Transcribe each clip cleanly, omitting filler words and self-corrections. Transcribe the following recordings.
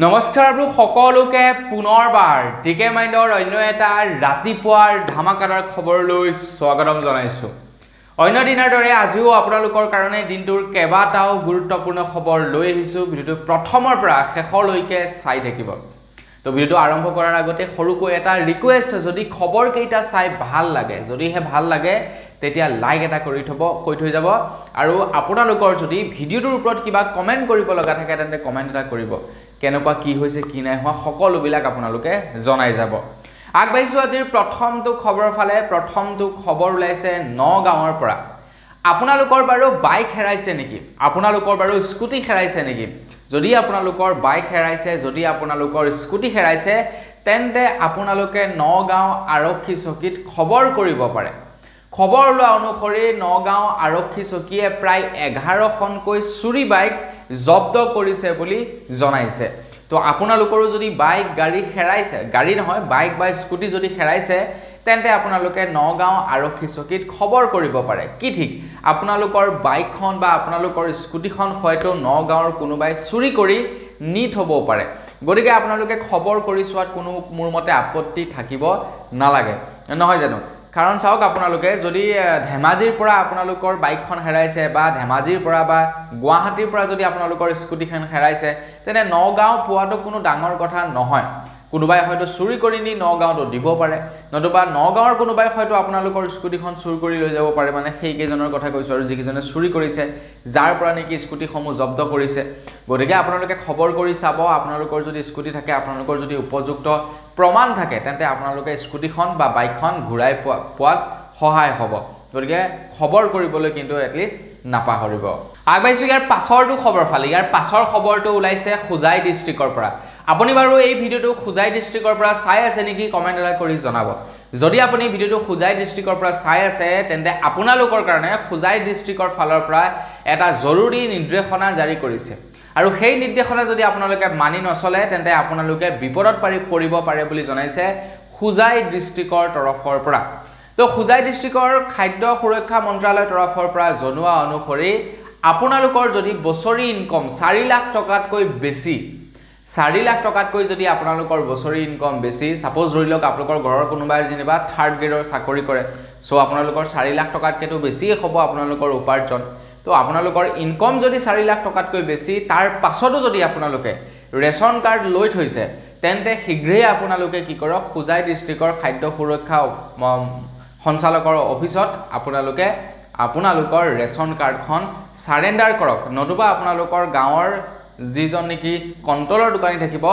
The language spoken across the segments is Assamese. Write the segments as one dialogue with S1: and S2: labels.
S1: নমস্কাৰ আৰু সকলোকে পুনৰবাৰ ডিকে মাইণ্ডৰ অন্য এটা ৰাতিপুৱাৰ ধামাকাদাৰ খবৰলৈ স্বাগতম জনাইছো। অন্য দিনৰ দৰে আজিও আপোনালোকৰ কাৰণে দিনটোৰ কেইবাটাও গুৰুত্বপূৰ্ণ খবৰ লৈ আহিছো। ভিডিঅ'টো প্ৰথমৰ পৰা শেষলৈকে চাই থাকিব। তো ভিডিঅ'টো আৰম্ভ কৰাৰ আগতে সৰুকৈ এটা ৰিকুৱেষ্ট, যদি খবৰ কেইটা চাই ভাল লাগে, যদিহে ভাল লাগে তেতিয়া লাইক এটা কৈ থৈ যাব আৰু আপোনালোকৰ যদি ভিডিঅ'টোৰ ওপৰত কিবা কমেন্ট কৰিব লগা থাকে তেন্তে কমেন্ট এটা কৰিব। কেনেকুৱা কি হৈছে কি নাই হোৱা সকলোবিলাক আপোনালোকে জনাই যাব। আগবাঢ়িছো আজিৰ প্ৰথমটো খবৰৰ ফালে। প্ৰথমটো খবৰ ওলাইছে নগাঁৱৰ পৰা। আপোনালোকৰ বাৰু বাইক হেৰাইছে নেকি? আপোনালোকৰ বাৰু স্কুটি হেৰাইছে নেকি? যদি আপোনালোকৰ বাইক হেৰাইছে, যদি আপোনালোকৰ স্কুটি হেৰাইছে, তেন্তে আপোনালোকে নগাঁও আৰক্ষী চকীত খবৰ কৰিব পাৰে। খবৰ লোৱা অনুসৰি নগাঁও আৰক্ষী চকীয়ে প্ৰায় 11খনকৈ চুৰি বাইক জব্দ কৰিছে বুলি জনাইছে। তো আপোনালোকৰো যদি বাইক গাড়ী হেৰাইছে, গাড়ী নহয় বাইক বা স্কুটি যদি হেৰাইছে, তেন্তে আপোনালোকে নগাঁও আৰক্ষী চকীত খবৰ কৰিব পাৰে। কি ঠিক আপোনালোকৰ বাইকখন বা আপোনালোকৰ স্কুটিখন হয়তো নগাঁৱৰ কোনোবাই চুৰি কৰি নি থ'বও পাৰে। গতিকে আপোনালোকে খবৰ কৰি চোৱাত কোনো মোৰ মতে আপত্তি থাকিব নালাগে, নহয় জানো? কাৰণ চাওক, আপোনালোকে যদি ধেমাজিৰ পৰা আপোনালোকৰ বাইকখন হেৰাইছে বা ধেমাজিৰ পৰা বা গুৱাহাটীৰ পৰা যদি আপোনালোকৰ স্কুটিখন হেৰাইছে, তেনে নগাঁও পোৱাটো কোনো ডাঙৰ কথা নহয়। কোনোবাই হয়তো চুৰি কৰি নি নগাঁৱতো দিব পাৰে, নতুবা নগাঁৱৰ কোনোবাই হয়তো আপোনালোকৰ স্কুটিখন চুৰ কৰি লৈ যাব পাৰে। মানে সেইকেইজনৰ কথা কৈছোঁ আৰু যিকেইজনে চুৰি কৰিছে, যাৰ পৰা নেকি স্কুটিসমূহ জব্দ কৰিছে। গতিকে আপোনালোকে খবৰ কৰি চাব। আপোনালোকৰ যদি স্কুটি থাকে, আপোনালোকৰ যদি উপযুক্ত প্ৰমাণ থাকে, তেন্তে আপোনালোকে স্কুটিখন বা বাইকখন ঘূৰাই পোৱাত সহায় হ'ব। গতিকে খবৰ কৰিবলৈ কিন্তু এটলিষ্ট নাপাহৰিব। আগবাঢ়িছোঁ ইয়াৰ পাছৰটো খবৰ ফালে। ইয়াৰ পাছৰ খবৰটো ওলাইছে হোজাই ডিষ্ট্ৰিক্টৰ পৰা। আপুনি বাৰু এই ভিডিঅ'টো হোজাই ডিষ্ট্ৰিক্টৰ পৰা চাই আছে নেকি? কমেণ্ট এটা কৰি জনাব। যদি আপুনি ভিডিঅ'টো হোজাই ডিষ্ট্ৰিক্টৰ পৰা চাই আছে, তেন্তে আপোনালোকৰ কাৰণে হোজাই ডিষ্ট্ৰিক্টৰ ফালৰ পৰা এটা জৰুৰী নিৰ্দেশনা জাৰি কৰিছে। আৰু সেই নিৰ্দেশনা যদি আপোনালোকে মানি নচলে, তেন্তে আপোনালোকে বিপদত পৰিব পাৰে বুলি জনাইছে হোজাই ডিষ্ট্ৰিক্টৰ তৰফৰ পৰা। তো হোজাই ডিষ্ট্ৰিক্টৰ খাদ্য সুৰক্ষা মন্ত্ৰালয়ৰ তৰফৰ পৰা জনোৱা অনুসৰি আপোনালোকৰ যদি বছৰি ইনকম 4 লাখ টকাতকৈ বেছি, 4 লাখ টকাতকৈ যদি আপোনালোকৰ বছৰি ইনকম বেছি, সাপোজ ধৰি লওক আপোনালোকৰ ঘৰৰ কোনোবাই যেনিবা 3rd গ্ৰেডৰ চাকৰি কৰে, সো আপোনালোকৰ 4 লাখ টকাতকৈতো বেছিয়ে হ'ব আপোনালোকৰ উপাৰ্জন। তো আপোনালোকৰ ইনকম যদি 4 লাখ টকাতকৈ বেছি, তাৰ পাছতো যদি আপোনালোকে ৰেচন কাৰ্ড লৈ থৈছে, তেন্তে শীঘ্ৰেই আপোনালোকে কি কৰক, হোজাই ডিষ্ট্ৰিক্টৰ খাদ্য সুৰক্ষা সঞ্চালকৰ অফিচত আপোনালোকে আপোনালোকৰ ৰেচন কাৰ্ডখন সাৰেণ্ডাৰ কৰক। নতুবা আপোনালোকৰ গাঁৱৰ যিজন নেকি কণ্ট্ৰলৰ দোকানী থাকিব,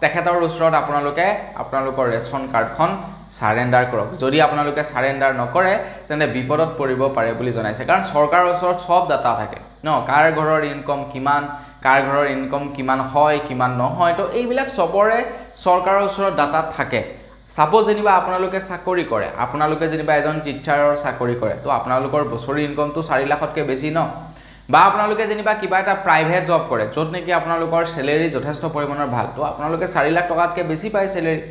S1: তেখেতৰ ওচৰত আপোনালোকে আপোনালোকৰ ৰেচন কাৰ্ডখন সাৰেণ্ডাৰ কৰক। যদি আপোনালোকে সাৰেণ্ডাৰ নকৰে, তেন্তে বিপদত পৰিব পাৰে বুলি জনাইছে। কাৰণ চৰকাৰৰ ওচৰত সব ডাটা থাকে ন, কাৰ ঘৰৰ ইনকম কিমান, কাৰ ঘৰৰ ইনকম কিমান হয় কিমান নহয়, তো এইবিলাক চবৰে চৰকাৰৰ ওচৰত ডাটা থাকে। সাপোজ যেনিবা আপোনালোকে চাকৰি কৰে, আপোনালোকে যেনিবা এজন টিচাৰৰ চাকৰি কৰে, তো আপোনালোকৰ বছৰি ইনকমটো 4 লাখতকৈ বেছি ন। বা আপোনালোকে যেনিবা কিবা এটা প্ৰাইভেট জব কৰে, য'ত নেকি আপোনালোকৰ চেলেৰি যথেষ্ট পৰিমাণৰ ভাল, তো আপোনালোকে 4 লাখ টকাতকৈ বেছি পায় চেলেৰি।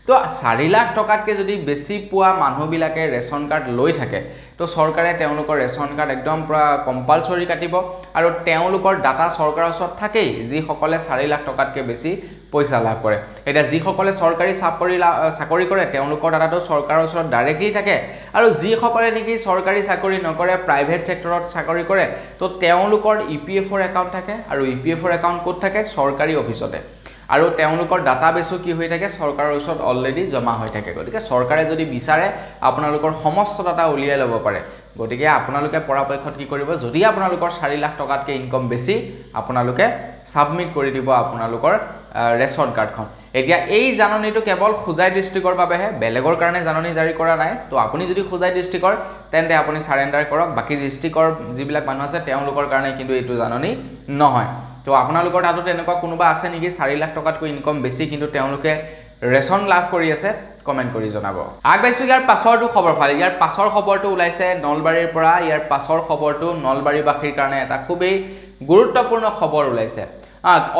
S1: তো 4 লাখ টকাতকৈ যদি বেছি পোৱা মানুহবিলাকে ৰেচন কাৰ্ড লৈ থাকে, তো চৰকাৰে তেওঁলোকৰ ৰেচন কাৰ্ড একদম পূৰা কম্পালচৰি কাটিব। আৰু তেওঁলোকৰ ডাটা চৰকাৰৰ ওচৰত থাকেই, যিসকলে 4 লাখ টকাতকৈ বেছি পইচা লাভ কৰে। এতিয়া যিসকলে চৰকাৰী চাকৰি কৰে, তেওঁলোকৰ ডাটাটো চৰকাৰৰ ওচৰত ডাইৰেক্টলি থাকে। আৰু যিসকলে নেকি চৰকাৰী চাকৰি নকৰে, প্ৰাইভেট ছেক্টৰত চাকৰি কৰে, তো তেওঁলোকৰ EPF-ৰ একাউণ্ট থাকে। আৰু EPF-ৰ একাউণ্ট ক'ত থাকে? চৰকাৰী অফিচতে। আৰু তেওঁলোকৰ ডাটাবেছো কি হৈ থাকে? চৰকাৰৰ ওচৰত অলৰেডি জমা হৈ থাকে। গতিকে চৰকাৰে যদি বিচাৰে, আপোনালোকৰ সমস্ত ডাটা উলিয়াই ল'ব পাৰে। গতিকে আপোনালোকে পৰাপক্ষত কি কৰিব, যদি আপোনালোকৰ 4 লাখ টকাতকৈ ইনকম বেছি, আপোনালোকে ছাবমিট কৰি দিব আপোনালোকৰ ৰেচন কাৰ্ডখন। এতিয়া এই জাননীটো কেৱল হোজাই ডিষ্ট্ৰিক্টৰ বাবেহে, বেলেগৰ কাৰণে জাননী জাৰি কৰা নাই। তো আপুনি যদি হোজাই ডিষ্ট্ৰিক্টৰ, তেন্তে আপুনি সাৰেণ্ডাৰ কৰক। বাকী ডিষ্ট্ৰিক্টৰ যিবিলাক মানুহ আছে, তেওঁলোকৰ কাৰণে কিন্তু এইটো জাননী নহয়। তো আপোনালোকৰ তাতো তেনেকুৱা কোনোবা আছে নেকি 4 লাখ টকাতকৈ ইনকম বেছি কিন্তু তেওঁলোকে ৰেচন লাভ কৰি আছে? কমেণ্ট কৰি জনাব। আগবাঢ়িছোঁ ইয়াৰ পাছৰটো খবৰ ফালে। ইয়াৰ পাছৰ খবৰটো ওলাইছে নলবাৰীৰ পৰা। ইয়াৰ পাছৰ খবৰটো নলবাৰীবাসীৰ কাৰণে এটা খুবেই গুৰুত্বপূৰ্ণ খবৰ ওলাইছে।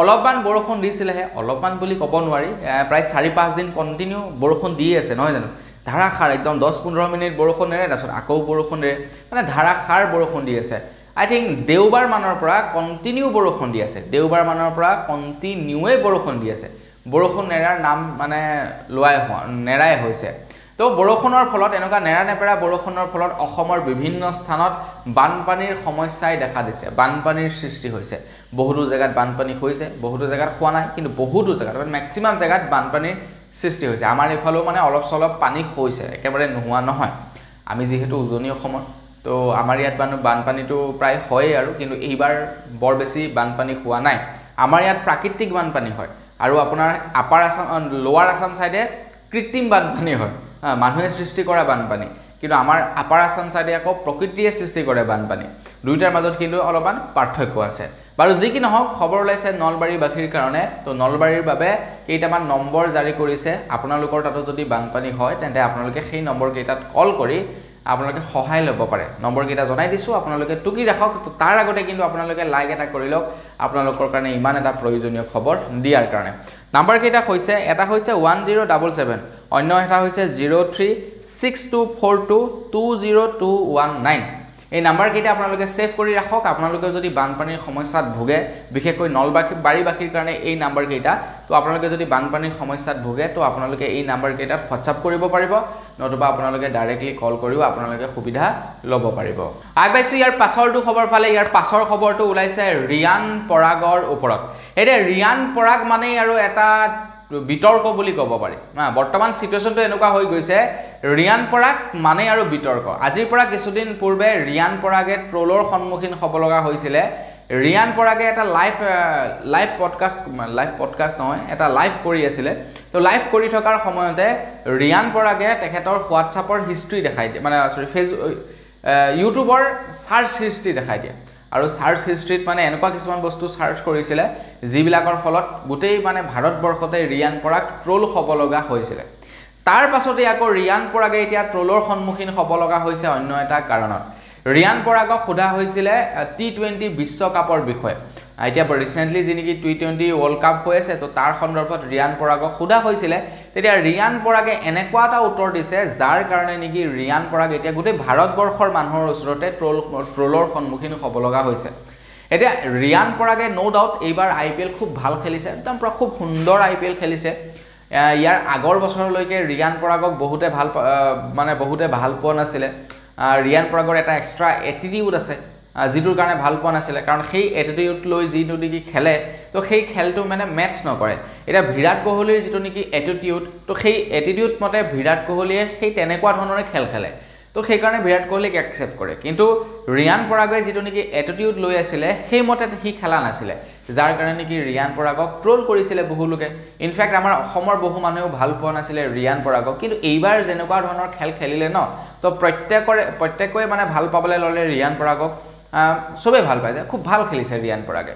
S1: অলপমান বৰষুণ দিছিলেহে, অলপমান বুলি ক'ব নোৱাৰি, প্ৰায় 4-5 দিন কণ্টিনিউ বৰষুণ দি আছে, নহয় জানো? ধাৰাসাৰ একদম 10-15 মিনিট বৰষুণ নেৰে, তাৰপিছত আকৌ বৰষুণ নেৰে, মানে ধাৰাসাৰ বৰষুণ দি আছে। আই থিংক দেওবাৰ মানৰ পৰা কণ্টিনিউ বৰষুণ দি আছে দেওবাৰ মানৰ পৰা কণ্টিনিউৱে বৰষুণ দি আছে বৰষুণ নেৰাৰ নাম মানে নেৰাই হৈছে তো বৰষুণৰ ফলত এনেকুৱা নেৰা নেপেৰা বৰষুণৰ ফলত অসমৰ বিভিন্ন স্থানত বানপানীৰ সমস্যাই দেখা দিছে বানপানীৰ সৃষ্টি হৈছে বহুতো জায়গাত বানপানী হৈছে বহুতো জায়গাত হোৱা নাই কিন্তু বহুতো জায়গাত ম্যাক্সিমাম জায়গাত বানপানীৰ সৃষ্টি হৈছে আমাৰ ইফালেও মানে অলপ চলপ পানী হৈছে একেবাৰে নোহোৱা নহয় আমি যেহেতু উজনি অসমৰ তো আমাৰ ইয়াত বানপানীটো প্ৰায় হয় আৰু কিন্তু এইবাৰ বৰ বেছি বানপানী হোৱা নাই আমাৰ ইয়াত প্ৰাকৃতিক বানপানী হয় আৰু আপোনাৰ আপাৰ আসাম লোৱাৰ আসাম সাইডে কৃত্ৰিম বানপানী হয় মানুহে সৃষ্টি কৰা বানপানী কিন্তু আমাৰ আপাৰ আসাম সাইডে আকৌ প্ৰকৃতিয়ে সৃষ্টি কৰে বানপানী দুইটাৰ মাজত কিন্তু অলপমান পাৰ্থক্য আছে বাৰু যি কি নহওক খবৰ ওলাইছে নলবাৰীবাসীৰ কাৰণে তো নলবাৰীৰ বাবে কেইটামান নম্বৰ জাৰি কৰিছে আপোনালোকৰ তাতো যদি বানপানী হয় তেন্তে আপোনালোকে সেই নম্বৰ কেইটাত কল কৰি আপোনালোকে সহায় ল'ব পাৰে নম্বৰ কেইটা জনাই দিছো আপোনালোকে টুকি ৰাখক তাৰ আগতে কিন্তু আপোনালোকে লাইক এটা কৰি লওক আপোনালোকৰ কাৰণে ইমান এটা প্ৰয়োজনীয় খবৰ দিয়াৰ কাৰণে নাম্বাৰ কেইটা হৈছে এটা হৈছে 1077 অন্য এটা হৈছে 0362422019 এই নাম্বাৰ কেইটা আপোনালোকে সেভ কৰি ৰাখক আপোনালোকে যদি বানপানীৰ সমস্যাত ভোগে বিশেষকৈ নলবাৰীবাসীৰ কাৰণে এই নাম্বাৰ কেইটা তো আপোনালোকে যদি বানপানীৰ সমস্যাত ভোগে তো আপোনালোকে এই নাম্বাৰ কেইটাত হোৱাটসঅ্যাপ কৰিব পাৰিব নতুবা আপোনালোকে ডাইৰেক্টলি কল কৰিও আপোনালোকে সুবিধা ল'ব পাৰিব আগবাইছো ইয়াৰ পাছৰটো খবৰ ফালে ইয়াৰ পাছৰ খবৰটো ওলাইছে ৰিয়ান পৰাগৰ ওপৰত এতিয়া ৰিয়ান পৰাগ মানে আৰু এটা বিতৰ্ক বুলি ক'ব পাৰি বৰ্তমান সিচুৱেশনটো এনেকুৱা হৈ গৈছে ৰিয়ান পৰাগ মানে আৰু বিতৰ্ক আজিৰ পৰা কিছুদিন পূৰ্বে ৰিয়ান পৰাগে ট্ৰলৰ সন্মুখীন হ'ব লগা হৈছিল ৰিয়ান পৰাগে এটা লাইভ পডকাষ্ট নহয় এটা লাইভ কৰি আছিল তো লাইভ কৰি থকাৰ সময়তে ৰিয়ান পৰাগে তেখেতৰ হোৱাটসঅ্যাপৰ হিষ্ট্ৰী দেখাই দিয়ে মানে সৰি ইউটিউবৰ সাৰ্চ হিষ্ট্ৰী দেখাই দিয়ে আৰু সাৰ্চ হিষ্ট্ৰীত মানে এনেকুৱা কিছুমান বস্তু সাৰ্চ কৰিছিল যিবিলাকৰ ফলত গোটেই মানে ভাৰতবৰ্ষতে ৰিয়ান পৰাগ ট্ৰল হ'ব লগা হৈছিল তাৰ পাছতে আকৌ ৰিয়ান পৰাগে এতিয়া ট্ৰলৰ সন্মুখীন হ'ব লগা হৈছে অন্য এটা কাৰণত ৰিয়ান পৰাগক সোধা হৈছিল টি20 বিশ্বকাপৰ বিষয়ে এতিয়া ৰিসেন্টলি যিনিকি টি20 ওয়াৰ্ল্ড কাপ হৈ আছে তো তাৰ সন্দৰ্ভত ৰিয়ান পৰাগক সোধা হৈছিল তেতিয়া ৰিয়ান পৰাগে এনেকুৱা এটা উত্তৰ দিছে যাৰ কাৰণে নেকি ৰিয়ান পৰাগ এতিয়া গোটেই ভাৰতবৰ্ষৰ মানুহৰ ওচৰতে ট্ৰলৰ সন্মুখীন হ'ব লগা হৈছে এতিয়া ৰিয়ান পৰাগে নো ডাউট এইবাৰ আইপিএল খুব ভাল খেলিছে একদম খুব সুন্দৰ আইপিএল খেলিছে ইয়াৰ আগৰ বছৰলৈকে ৰিয়ান পৰাগক বহুতে ভাল পোৱা নাছিল ৰিয়ান পৰাগৰ এটা এক্সট্ৰা এটিটিউড আছে যিটোৰ কাৰণে ভাল পোৱা নাছিল কাৰণ সেই এটিটিউড লৈ যিটো নেকি খেলে তো সেই খেলটো মানে মেচ নকৰে এটা বিৰাট কোহলিৰ যিটো নেকি এটিটিউড তো সেই এটিটিউড মতে বিৰাট কোহলিয়ে সেই তেনেকুৱা ধৰণৰ খেল খেলে তো সেই কাৰণে বিৰাট কোহলিক একসেপ্ট কৰে কিন্তু ৰিয়ান পৰাগে যিটো নেকি এটিটিউড লৈ আছিল সেই মতে হি খেলা নাছিল যাৰ কাৰণে নেকি ৰিয়ান পৰাগক ট্ৰল কৰিছিল বহু লোকে ইনফ্যাক্ট আমাৰ অসমৰ বহু মানুহেও ভাল পোৱা নাছিল ৰিয়ান পৰাগক কিন্তু এইবাৰ যেনেকুৱা ধৰণৰ খেল খেলিলে ন তো প্ৰত্যেকৰে মানে ভাল পাবলৈ ললে ৰিয়ান পৰাগক সবে ভাল পায় খুব ভাল খেলিছে ৰিয়ান পৰাগে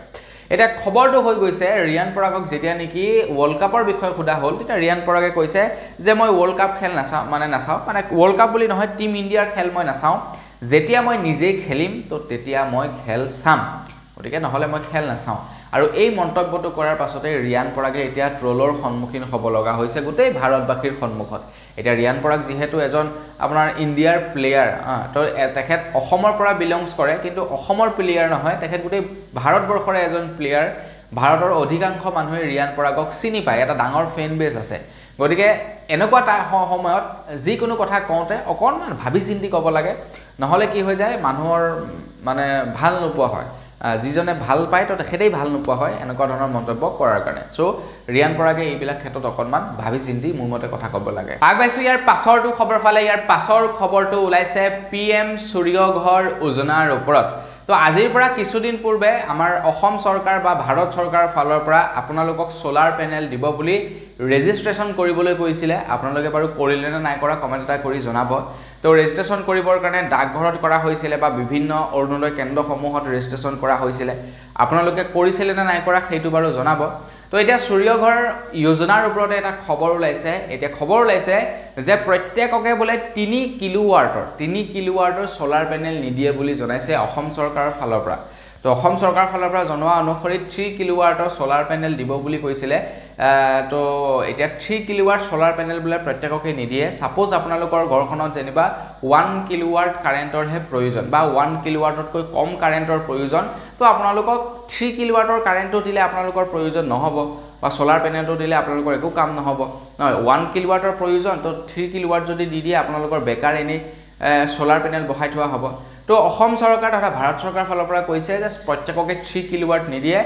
S1: এটা খবৰটো হৈ গৈছে ৰিয়ান পৰাগক যেতিয়া নেকি ওয়াৰ্ল্ড কাপৰ বিষয়ে সোধা হ'ল তেতিয়া ৰিয়ান পৰাগে কৈছে যে মই ওয়াৰ্ল্ড কাপ খেল নাচাওঁ মানে ওয়াৰ্ল্ড কাপ বুলি নহয় টিম ইণ্ডিয়াৰ খেল মই নাচাওঁ যেতিয়া মই নিজে খেলিম তো তেতিয়া মই খেল চাম গতিকে নহলে মই খেল নাচাওঁ আৰু এই মন্তব্যটো কৰাৰ পাছতে ৰিয়ান পৰাগে এতিয়া ট্ৰলৰ সন্মুখীন হ'ব লগা হৈছে গোটেই ভাৰতবাসীৰ সন্মুখত এতিয়া ৰিয়ান পৰাগ যেহেতু এজন আপোনাৰ ইণ্ডিয়াৰ প্লেয়াৰ তো তেখেত অসমৰ পৰা বিলংছ কৰে কিন্তু অসমৰ প্লেয়াৰ নহয় তেখেত গোটেই ভাৰতবৰ্ষৰ এজন প্লেয়াৰ ভাৰতৰ অধিকাংশ মানুহে ৰিয়ান পৰাগক চিনি পায় এটা ডাঙৰ ফেন বেছ আছে গতিকে এনেকুৱা সময়ত যিকোনো কথা কওঁতে অকণমান ভাবি চিন্তি ক'ব লাগে নহলে কি হৈ যায় মানুহৰ মানে ভাল নোপোৱা হয় যিজনে ভাল পায় তো তেখেতেই ভাল নোপোৱা হয় এনেকুৱা ধৰণৰ মন্তব্য কৰাৰ কাৰণে সো ৰিয়ান পৰাগে এইবিলাক ক্ষেত্ৰত অকণমান ভাবি চিন্তি মোৰ মতে কথা ক'ব লাগে আগবাইছো ইয়াৰ পাছৰটো খবৰ ফালে ইয়াৰ পাছৰ খবৰটো ওলাইছে পিএম সূৰ্যঘৰ যোজনাৰ ওপৰত তো আজিৰ পৰা কিছুদিন পূৰ্বে আমাৰ অসম চৰকাৰ বা ভাৰত চৰকাৰৰ ফালৰ পৰা আপোনালোকক সোলাৰ পেনেল দিব বুলি ৰেজিষ্ট্ৰেচন কৰিবলৈ কৈছিলে আপোনালোকে বাৰু কৰিলে নে নাই কৰা কমেন্ট এটা কৰি জনাব তো ৰেজিষ্ট্ৰেচন কৰিবৰ কাৰণে ডাকঘৰত কৰা হৈছিল বা বিভিন্ন অৰুণোদয় কেন্দ্ৰসমূহত ৰেজিষ্ট্ৰেচন কৰা হৈছিল আপোনালোকে কৰিছিল নে নাই কৰা সেইটো বাৰু জনাব তো এতিয়া সূৰ্যঘৰ যোজনাৰ ওপৰতে এটা খবৰ ওলাইছে যে প্ৰত্যেককে বোলে 3 কিলোৱাটৰ সোলাৰ পেনেল নিদিয়ে বুলি জনাইছে অসম চৰকাৰৰ ফালৰ পৰা তো অসম চৰকাৰৰ ফালৰ পৰা জনোৱা অনুসৰি 3 কিলোৱাটৰ সোলাৰ পেনেল দিব বুলি কৈছিলে তো এতিয়া 3 কিলোৱাট সোলাৰ পেনেল বুলে প্ৰত্যেককে নিদিয়ে সাপোজ আপোনালোকৰ ঘৰখনত যেনিবা 1 কিলোৱাট কাৰেণ্টৰহে প্ৰয়োজন বা 1 কিলোৱাটতকৈ কম কাৰেণ্টৰ প্ৰয়োজন তো আপোনালোকক 3 কিলোৱাটৰ কাৰেণ্টটো দিলে আপোনালোকৰ প্ৰয়োজন নহব বা সোলাৰ পেনেলটো দিলে আপোনালোকৰ একো কাম নহব নহয় 1 কিলোৱাটৰ প্ৰয়োজন তো 3 কিলোৱাট যদি দি দিয়ে আপোনালোকৰ বেকাৰ এনে সোলাৰ পেনেল বহাই থোৱা হ'ব তো অসম চৰকাৰ তথা ভাৰত চৰকাৰ ফালৰ পৰা কৈছে যে প্ৰত্যেককে 3 কিলোৱাট নিদিয়ে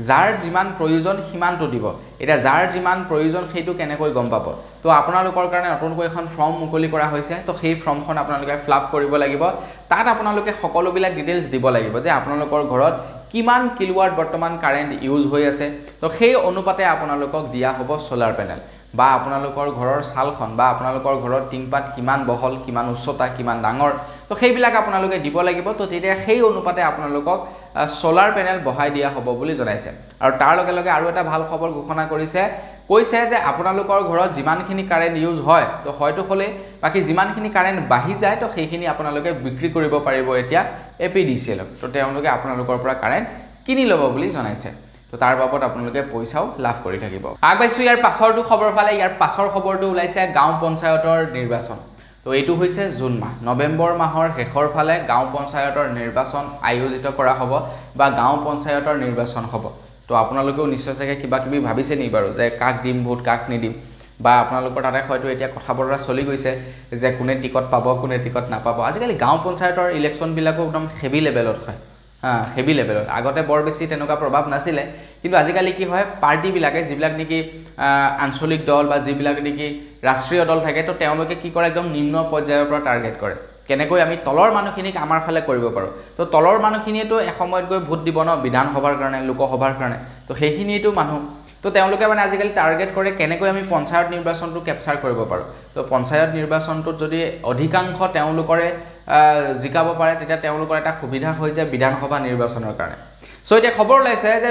S1: যাৰ যিমান প্ৰয়োজন সিমানটো দিব এটা যাৰ যিমান প্ৰয়োজন সেইটো কেনেকৈ গম পাব তো আপোনালোকৰ কাৰণে নতুনকৈ এখন ফৰ্ম মুকলি কৰা হৈছে তো সেই ফৰ্মখন আপোনালোকে ফিলআপ কৰিব লাগিব তাত আপোনালোকে সকলোবিলাক ডিটেইলছ দিব লাগিব যে আপোনালোকৰ ঘৰত কিমান কিলোৱাট বৰ্তমান কাৰেণ্ট ইউজ হৈ আছে তো সেই অনুপাতে আপোনালোকক দিয়া হ'ব সোলাৰ পেনেল বা আপোনালোকৰ ঘৰৰ ছালখন বা আপোনালোকৰ ঘৰৰ টিংপাত কিমান বহল কিমান উচ্চতা কিমান ডাঙৰ তো সেইবিলাক আপোনালোকে দিব লাগিব তো তেতিয়া সেই অনুপাতে আপোনালোকক সোলাৰ পেনেল বহাই দিয়া হ'ব বুলি জনাইছে আৰু তাৰ লগে লগে আৰু এটা ভাল খবৰ ঘোষণা কৰিছে কৈছে যে আপোনালোকৰ ঘৰত যিমানখিনি কাৰেণ্ট ইউজ হয় তো হয়তো হলে বাকি যিমানখিনি কাৰেণ্ট বাঢ়ি যায় তো সেইখিনি আপোনালোকে বিক্ৰী কৰিব পাৰিব এতিয়া এপিডিসিএল তো তেওঁলোকে আপোনালোকৰ পৰা কাৰেণ্ট কিনি ল'ব বুলি জনাইছে তো তাৰ বাবদ আপোনালোকে পইচাও লাভ কৰি থাকিব আগবাইছো ইয়াৰ পাছৰটো খবৰ ফালে ইয়াৰ পাছৰ খবৰটো ওলাইছে গাঁও পঞ্চায়তৰ নিৰ্বাচন তো এইটো হৈছে জুন মাহ নৱেম্বৰ মাহৰ শেষৰ ফালে গাঁও পঞ্চায়তৰ নিৰ্বাচন আয়োজিত কৰা হ'ব বা গাঁও পঞ্চায়তৰ নিৰ্বাচন হ'ব তো আপোনালোকেও নিশ্চয় চাগে কিবা কিবি ভাবিছে নি বাৰু যে কাক দিম ভোট কাক নিদিম বা আপোনালোকৰ তাতে হয়তো এতিয়া কথা বতৰা চলি গৈছে যে কোনে টিকট পাব কোনে টিকট নাপাব আজিকালি গাঁও পঞ্চায়তৰ ইলেকশ্যন বিলাকো একদম হেভি লেভেলত হয় হেভি লেভেলত আগতে বৰ বেছি তেনেকুৱা প্ৰভাৱ নাছিলে কিন্তু আজিকালি কি হয় পাৰ্টি বিলাকে যিবিলাক নেকি আঞ্চলিক দল বা যিবিলাক নেকি ৰাষ্ট্ৰীয় দল থাকে তো তেওঁলোকে কি কৰে একদম নিম্ন পৰ্যায়ৰ পৰা টাৰ্গেট কৰে কেনেকৈ আমি তলৰ মানুহখিনিক আমাৰ ফালে কৰিব পাৰো তো তলৰ মানুহখিনিয়েতো এসময়ত গৈ ভোট দিব ন বিধানসভাৰ কাৰণে লোকসভাৰ কাৰণে তো সেইখিনিয়েতো মানুহ তো তেওঁলোকে মানে আজিকালি টাৰ্গেট কৰে কেনেকৈ আমি পঞ্চায়ত নিৰ্বাচনটো ক্যাপচাৰ কৰিব পাৰো তো পঞ্চায়ত নিৰ্বাচনটোত যদি অধিকাংশ তেওঁলোকৰে জিকাব পাৰে তেতিয়া তেওঁলোকৰ এটা সুবিধা হৈ যায় বিধানসভা নিৰ্বাচনৰ কাৰণে সো এতিয়া খবৰ ওলাইছে যে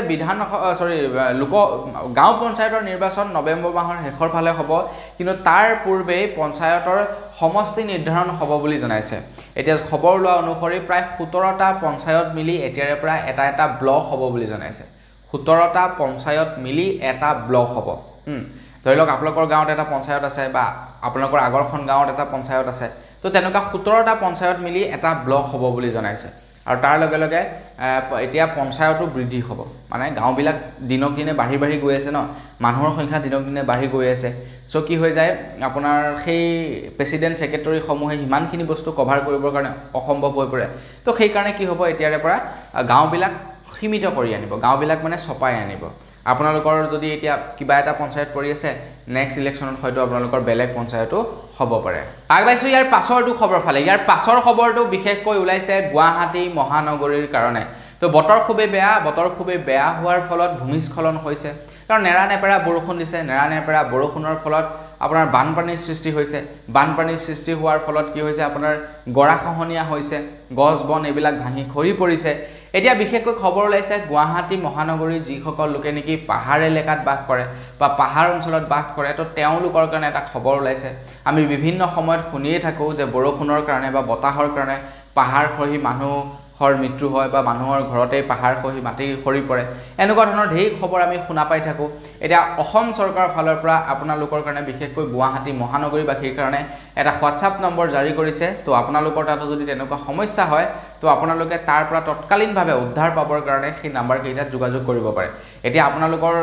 S1: গাঁও পঞ্চায়তৰ নিৰ্বাচন নৱেম্বৰ মাহৰ শেষৰ ফালে হ'ব কিন্তু তাৰ পূৰ্বে পঞ্চায়তৰ সমষ্টি নিৰ্ধাৰণ হ'ব বুলি জনাইছে এতিয়া খবৰ লোৱা অনুসৰি প্ৰায় 17টা পঞ্চায়ত মিলি এতিয়াৰে পৰা এটা ব্লক হ'ব বুলি জনাইছে 17টা পঞ্চায়ত মিলি এটা ব্লক হ'ব ধৰি লওক আপোনালোকৰ গাঁৱত এটা পঞ্চায়ত আছে বা আপোনালোকৰ আগৰখন গাঁৱত এটা পঞ্চায়ত আছে তো তেনেকুৱা 17টা পঞ্চায়ত মিলি এটা ব্লক হ'ব বুলি জনাইছে আৰু তাৰ লগে লগে এতিয়া পঞ্চায়তো বৃদ্ধি হ'ব মানে গাঁওবিলাক দিনক দিনে বাঢ়ি গৈ আছে ন মানুহৰ সংখ্যা দিনক দিনে বাঢ়ি গৈ আছে সো কি হৈ যায় আপোনাৰ সেই প্ৰেসিডেন্ট সেক্ৰেটাৰী সমূহে ইমানখিনি বস্তু কভাৰ কৰিবৰ কাৰণে অসম্ভৱ হৈ পৰে তো সেই কাৰণে কি হ'ব এতিয়াৰে পৰা গাঁওবিলাক সীমিত কৰি আনিব গাঁওবিলাক মানে ছপাই আনিব আপোনালোকৰ যদি এতিয়া কিবা এটা পঞ্চায়ত পৰি আছে নেক্সট ইলেকশ্যনত হয়তো আপোনালোকৰ বেলেগ পঞ্চায়তো হ'ব পাৰে আগবাইছো ইয়াৰ পাছৰটো খবৰ ফালে ইয়াৰ পাছৰ খবৰটো বিশেষকৈ ওলাইছে গুৱাহাটী মহানগৰীৰ কাৰণে তো বতৰ খুবেই বেয়া হোৱাৰ ফলত ভূমিস্খলন হৈছে কাৰণ নেৰানেপেৰা বৰষুণ দিছে নেৰানেপেৰা বৰষুণৰ ফলত আপোনাৰ বানপানীৰ সৃষ্টি হৈছে বানপানীৰ সৃষ্টি হোৱাৰ ফলত কি হৈছে আপোনাৰ গৰাখহনীয়া হৈছে গছ বন এইবিলাক ভাঙি খৰি পৰিছে এতিয়া বিশেষকৈ খবৰ ওলাইছে গুৱাহাটী মহানগৰীৰ যিসকল লোকে নেকি পাহাৰ এলেকাত বাস কৰে বা পাহাৰ অঞ্চলত বাস কৰে তো তেওঁলোকৰ কাৰণে এটা খবৰ ওলাইছে আমি বিভিন্ন সময়ত শুনিয়ে থাকো যে বৰষুণৰ কাৰণে বা বতাহৰ কাৰণে পাহাৰ খহি মানুহৰ মৃত্যু হয় বা মানুহৰ ঘৰতে পাহাৰ খহি মাটি খৰি পৰে এনেকুৱা ধৰণৰ ঢেৰ খবৰ আমি শুনা পাই থাকো এতিয়া অসম চৰকাৰৰ ফালৰ পৰা আপোনালোকৰ কাৰণে বিশেষকৈ গুৱাহাটী মহানগৰীবাসীৰ কাৰণে এটা হোৱাটছআপ নম্বৰ জাৰি কৰিছে তো আপোনালোকৰ তাত যদি তেনেকুৱা সমস্যা হয় তো আপোনালোকে তাৰ পৰা তৎকালীনভাৱে উদ্ধাৰ পাবৰ কাৰণে সেই নম্বৰ কেইটাত যোগাযোগ কৰিব পাৰে এতিয়া আপোনালোকৰ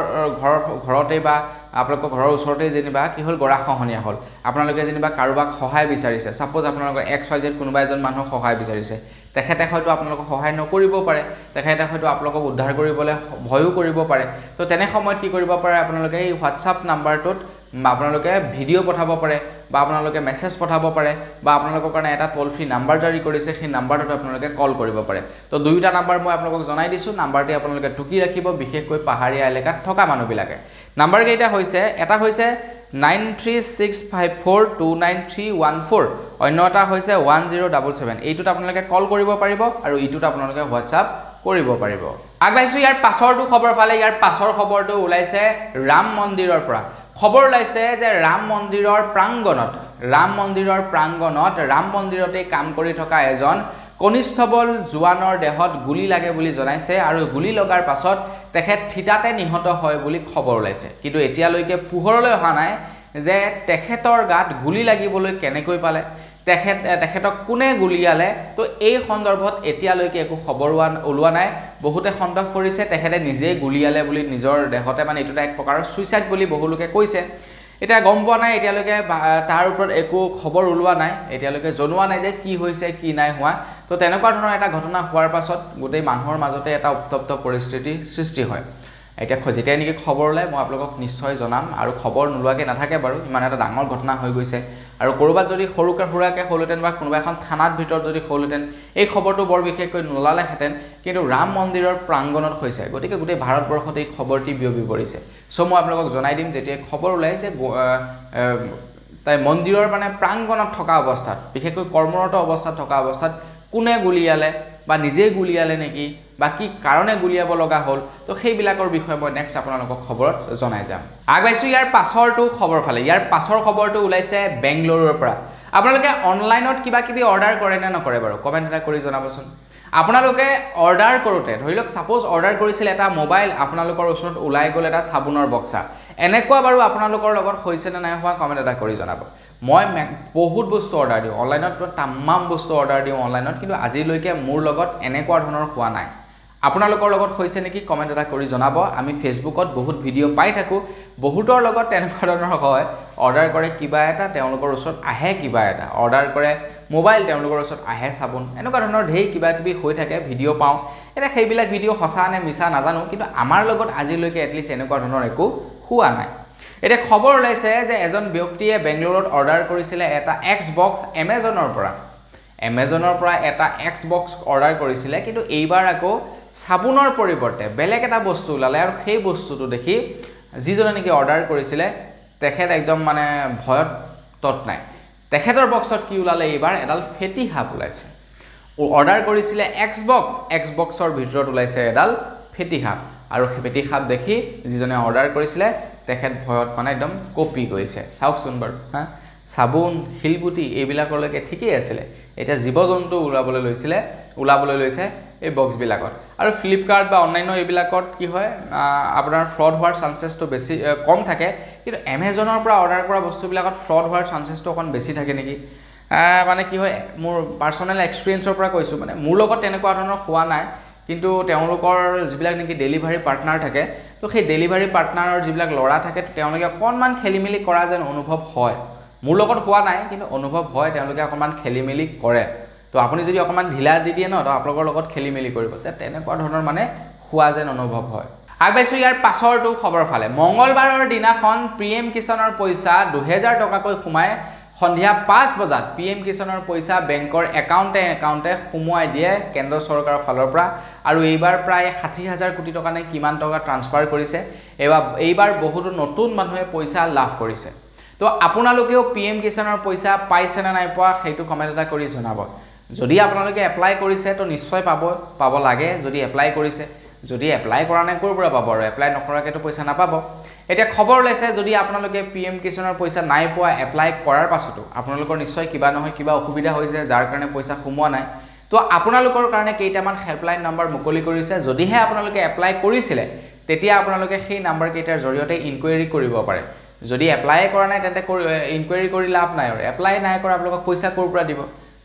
S1: ঘৰতে বা আপোনালোকৰ ঘৰৰ ওচৰতে যেনিবা কি হল গৰাখহনীয়া হল আপোনালোকে যেনিবা কাৰোবাক সহায় বিচাৰিছে সাপোজ আপোনালোকৰ XYZ কোনোবা এজন মানুহ সহায় বিচাৰিছে তেখেতে হয়তো আপোনালোকক সহায় নকৰিব পাৰে তেখেতে হয়তো আপোনালোকক উদ্ধাৰ কৰিবলৈ ভয়ও কৰিব পাৰে তো তেনে সময়ত কি কৰিব পাৰে আপোনালোকে এই হোৱাটছআপ নম্বৰটোত আপোনালোকে ভিডিও পঠাব পাৰে বা আপোনালোকে মেছেজ পঠাব পাৰে বা আপোনালোকৰ কাৰণে এটা টোল ফ্ৰী নম্বৰ জাৰি কৰিছে সেই নম্বৰটোত আপোনালোকে কল কৰিব পাৰে তো দুইটা নম্বৰ মই আপোনালোকক জনাই দিছো নম্বৰটি আপোনালোকে টুকি ৰাখিব বিশেষকৈ পাহাৰীয়া এলেকাত থকা মানুহবিলাকে নম্বৰ কেইটা হৈছে এটা হৈছে 9365429314 অন্য এটা হৈছে 1077 এইটোত আপোনালোকে কল কৰিব পাৰিব আৰু ইটোত আপোনালোকে হোৱাটছআপ কৰিব পাৰিব আগবাইছো ইয়াৰ পাছৰটো খবৰ ফালে ইয়াৰ পাছৰ খবৰটো ওলাইছে ৰাম মন্দিৰৰ পৰা খবৰ ওলাইছে যে ৰাম মন্দিৰৰ প্ৰাংগণত ৰাম মন্দিৰতে কাম কৰি থকা এজন কনিষ্ঠবল জোৱানৰ দেহত গুলি লাগে বুলি জনাইছে আৰু গুলি লগাৰ পাছত তেখেত থিতাতে নিহত হয় বুলি খবৰ ওলাইছে কিন্তু এতিয়ালৈকে পোহৰলৈ অহা নাই যে তেখেতৰ গাত গুলি লাগিবলৈ কেনেকৈ পালে তেখেতক কোনে গুলিয়ালে তো এই সন্দৰ্ভত এতিয়ালৈকে একো খবৰ ওলোৱা নাই বহুতে সন্দেহ কৰিছে তেখেতে নিজেই গুলিয়ালে বুলি নিজৰ দেহতে মানে এইটো এক প্ৰকাৰৰ সুইচাইড বুলি বহুলোকে কৈছে এটা গম পোৱা নাই এতিয়ালৈকে তাৰ ওপৰত একো খবৰ ওলোৱা নাই এতিয়ালৈকে জনোৱা নাই যে কি হৈছে কি নাই হোৱা তো তেনেকুৱা ধৰণৰ এটা ঘটনা হোৱাৰ পাছত গোটেই মানুহৰ মাজতে এটা উত্তপ্ত পৰিস্থিতি সৃষ্টি হয় এতিয়া যেতিয়া নেকি খবৰ ওলাই মই আপোনালোকক নিশ্চয় জনাম আৰু খবৰ নোলোৱাকৈ নাথাকে বাৰু ইমান এটা ডাঙৰ ঘটনা হৈ গৈছে আৰু ক'ৰবাত যদি সৰুকৈ হ'লহেঁতেন বা কোনোবা এখন থানাত ভিতৰত যদি হ'লহেঁতেন এই খবৰটো বৰ বিশেষকৈ নোলালেহেঁতেন কিন্তু ৰাম মন্দিৰৰ প্ৰাংগণত হৈছে গতিকে গোটেই ভাৰতবৰ্ষত এই খবৰটি বিয়পি পৰিছে চ' মই আপোনালোকক জনাই দিম যেতিয়া খবৰ ওলাই যে তাই মন্দিৰৰ মানে প্ৰাংগণত থকা অৱস্থাত বিশেষকৈ কৰ্মৰত অৱস্থাত থকা অৱস্থাত কোনে গুলিয়ালে বা নিজেই গুলিয়ালে নেকি বা কি কাৰণে গুলিয়াব লগা হ'ল তো সেইবিলাকৰ বিষয়ে মই নেক্সট আপোনালোকক খবৰত জনাই যাম আগবাইছোঁ ইয়াৰ পাছৰটো খবৰ ফালে ইয়াৰ পাছৰ খবৰটো ওলাইছে বেংগলুৰুৰ পৰা আপোনালোকে অনলাইনত কিবা কিবি অৰ্ডাৰ কৰে নে নকৰে বাৰু কমেণ্ট এটা কৰি জনাবচোন আপোনালোকে অৰ্ডাৰ কৰোঁতে ধৰি লওক ছাপ'জ অৰ্ডাৰ কৰিছিলে এটা মোবাইল আপোনালোকৰ ওচৰত ওলাই গ'ল এটা চাবোনৰ বক্সা এনেকুৱা বাৰু আপোনালোকৰ লগত হৈছে নে নাই হোৱা কমেণ্ট এটা কৰি জনাব মই বহুত বস্তু অৰ্ডাৰ দিওঁ অনলাইনত তামাম বস্তু অৰ্ডাৰ দিওঁ অনলাইনত কিন্তু আজিলৈকে মোৰ লগত এনেকুৱা ধৰণৰ হোৱা নাই আপোনালোকৰ লগত হৈছে নেকি কমেণ্ট এটা কৰি জনাব আমি ফেচবুকত বহুত ভিডিঅ' পাই থাকোঁ বহুতৰ লগত তেনেকুৱা ধৰণৰ হয় অৰ্ডাৰ কৰে কিবা এটা তেওঁলোকৰ ওচৰত আহে কিবা এটা অৰ্ডাৰ কৰে মোবাইল তেওঁলোকৰ ওচৰত আহে চাবোন এনেকুৱা ধৰণৰ ঢেৰ কিবা কিবি হৈ থাকে ভিডিঅ' পাওঁ এতিয়া সেইবিলাক ভিডিঅ' সঁচা নে মিছা নাজানো কিন্তু আমাৰ লগত আজিলৈকে এটলিষ্ট এনেকুৱা ধৰণৰ একো হোৱা নাই এতিয়া খবৰ ওলাইছে যে এজন ব্যক্তিয়ে বেংগলুৰুত অৰ্ডাৰ কৰিছিলে এটা এক্সবক্স এমেজনৰ পৰা এটা এক্সবক্স অৰ্ডাৰ কৰিছিলে কিন্তু এইবাৰ আকৌ চাবোনৰ পৰিৱৰ্তে বেলেগ এটা বস্তু ওলালে আৰু সেই বস্তুটো দেখি যিজনে নেকি অৰ্ডাৰ কৰিছিলে তেখেত একদম মানে ভয়ত তত নাই তেখেতৰ বক্সত কি ওলালে এইবাৰ এডাল ফেটি সাপ ওলাইছে অৰ্ডাৰ কৰিছিলে এক্সবক্সৰ ভিতৰত ওলাইছে এডাল ফেটি সাপ আৰু সেই ফেটি সাপ দেখি যিজনে অৰ্ডাৰ কৰিছিলে তেখেত ভয়ত মানে একদম কপি গৈছে চাওকচোন বাৰু হা চাবোন শিলগুটি এইবিলাকলৈকে ঠিকেই আছিলে এতিয়া জীৱ জন্তু ওলাবলৈ লৈছে এই বক্সবিলাকত আৰু ফ্লিপকাৰ্ট বা অন্যান্য এইবিলাকত কি হয় আপোনাৰ ফ্ৰড হোৱাৰ চান্সেছটো বেছি কম থাকে কিন্তু এমেজনৰ পৰা অৰ্ডাৰ কৰা বস্তুবিলাকত ফ্ৰড হোৱাৰ চান্সেছটো অকণ বেছি থাকে নেকি মানে কি হয় মোৰ পাৰ্চনেল এক্সপিৰিয়েঞ্চৰ পৰা কৈছোঁ মানে মোৰ লগত তেনেকুৱা ধৰণৰ হোৱা নাই কিন্তু তেওঁলোকৰ যিবিলাক নেকি ডেলিভাৰী পাৰ্টনাৰ থাকে তো সেই ডেলিভাৰী পাৰ্টনাৰৰ যিবিলাক ল'ৰা থাকে তেওঁলোকে অকণমান খেলিমেলি কৰা যেন অনুভৱ হয় মোৰ লগত হোৱা নাই কিন্তু অনুভৱ হয় তেওঁলোকে অকণমান খেলিমেলি কৰে তো আপুনি যদি অকণমান ঢিলা দি দিয়ে ন তো আপোনালোকৰ লগত খেলিমেলি কৰিব তেনেকুৱা ধৰণৰ মানে হোৱা যেন অনুভৱ হয় আগবাইছোঁ ইয়াৰ পাছৰটো খবৰ ফালে মংগলবাৰৰ দিনাখন PM কিষাণৰ পইচা 2000 টকাকৈ সোমাই সন্ধিয়া 5 বজাত PM কিষাণৰ পইচা বেংকৰ একাউণ্টে সোমোৱাই দিয়ে কেন্দ্ৰ চৰকাৰৰ ফালৰ পৰা আৰু এইবাৰ প্ৰায় 60,000 কোটি টকা নে কিমান টকা ট্ৰান্সফাৰ কৰিছে এইবাৰ বহুতো নতুন মানুহে পইচা লাভ কৰিছে তো আপোনালোকেও PM কিষাণৰ পইচা পাইছে নে নাই পোৱা সেইটো কমেণ্ট এটা কৰি জনাব যদি আপোনালোকে এপ্লাই কৰিছে তো নিশ্চয় পাব লাগে যদি এপ্লাই কৰিছে যদি এপ্লাই কৰা নাই ক'ৰ পৰা পাব আৰু এপ্লাই নকৰাকৈ তো পইচা নাপাব এতিয়া খবৰ ওলাইছে যদি আপোনালোকে PM কিষাণৰ পইচা নাই পোৱা এপ্লাই কৰাৰ পাছতো আপোনালোকৰ নিশ্চয় কিবা নহয় কিবা অসুবিধা হৈছে যাৰ কাৰণে পইচা সোমোৱা নাই তো আপোনালোকৰ কাৰণে কেইটামান হেল্পলাইন নম্বৰ মুকলি কৰিছে যদিহে আপোনালোকে এপ্লাই কৰিছিলে তেতিয়া আপোনালোকে সেই নম্বৰ কেইটাৰ জৰিয়তে ইনকুৱাৰী কৰিব পাৰে যদি এপ্লাই কৰা নাই তেন্তে ইনকুৱাৰী কৰি লাভ নাই আৰু এপ্লাই নাই কৰা আপোনালোকক পইচা ক'ৰ পৰা দিব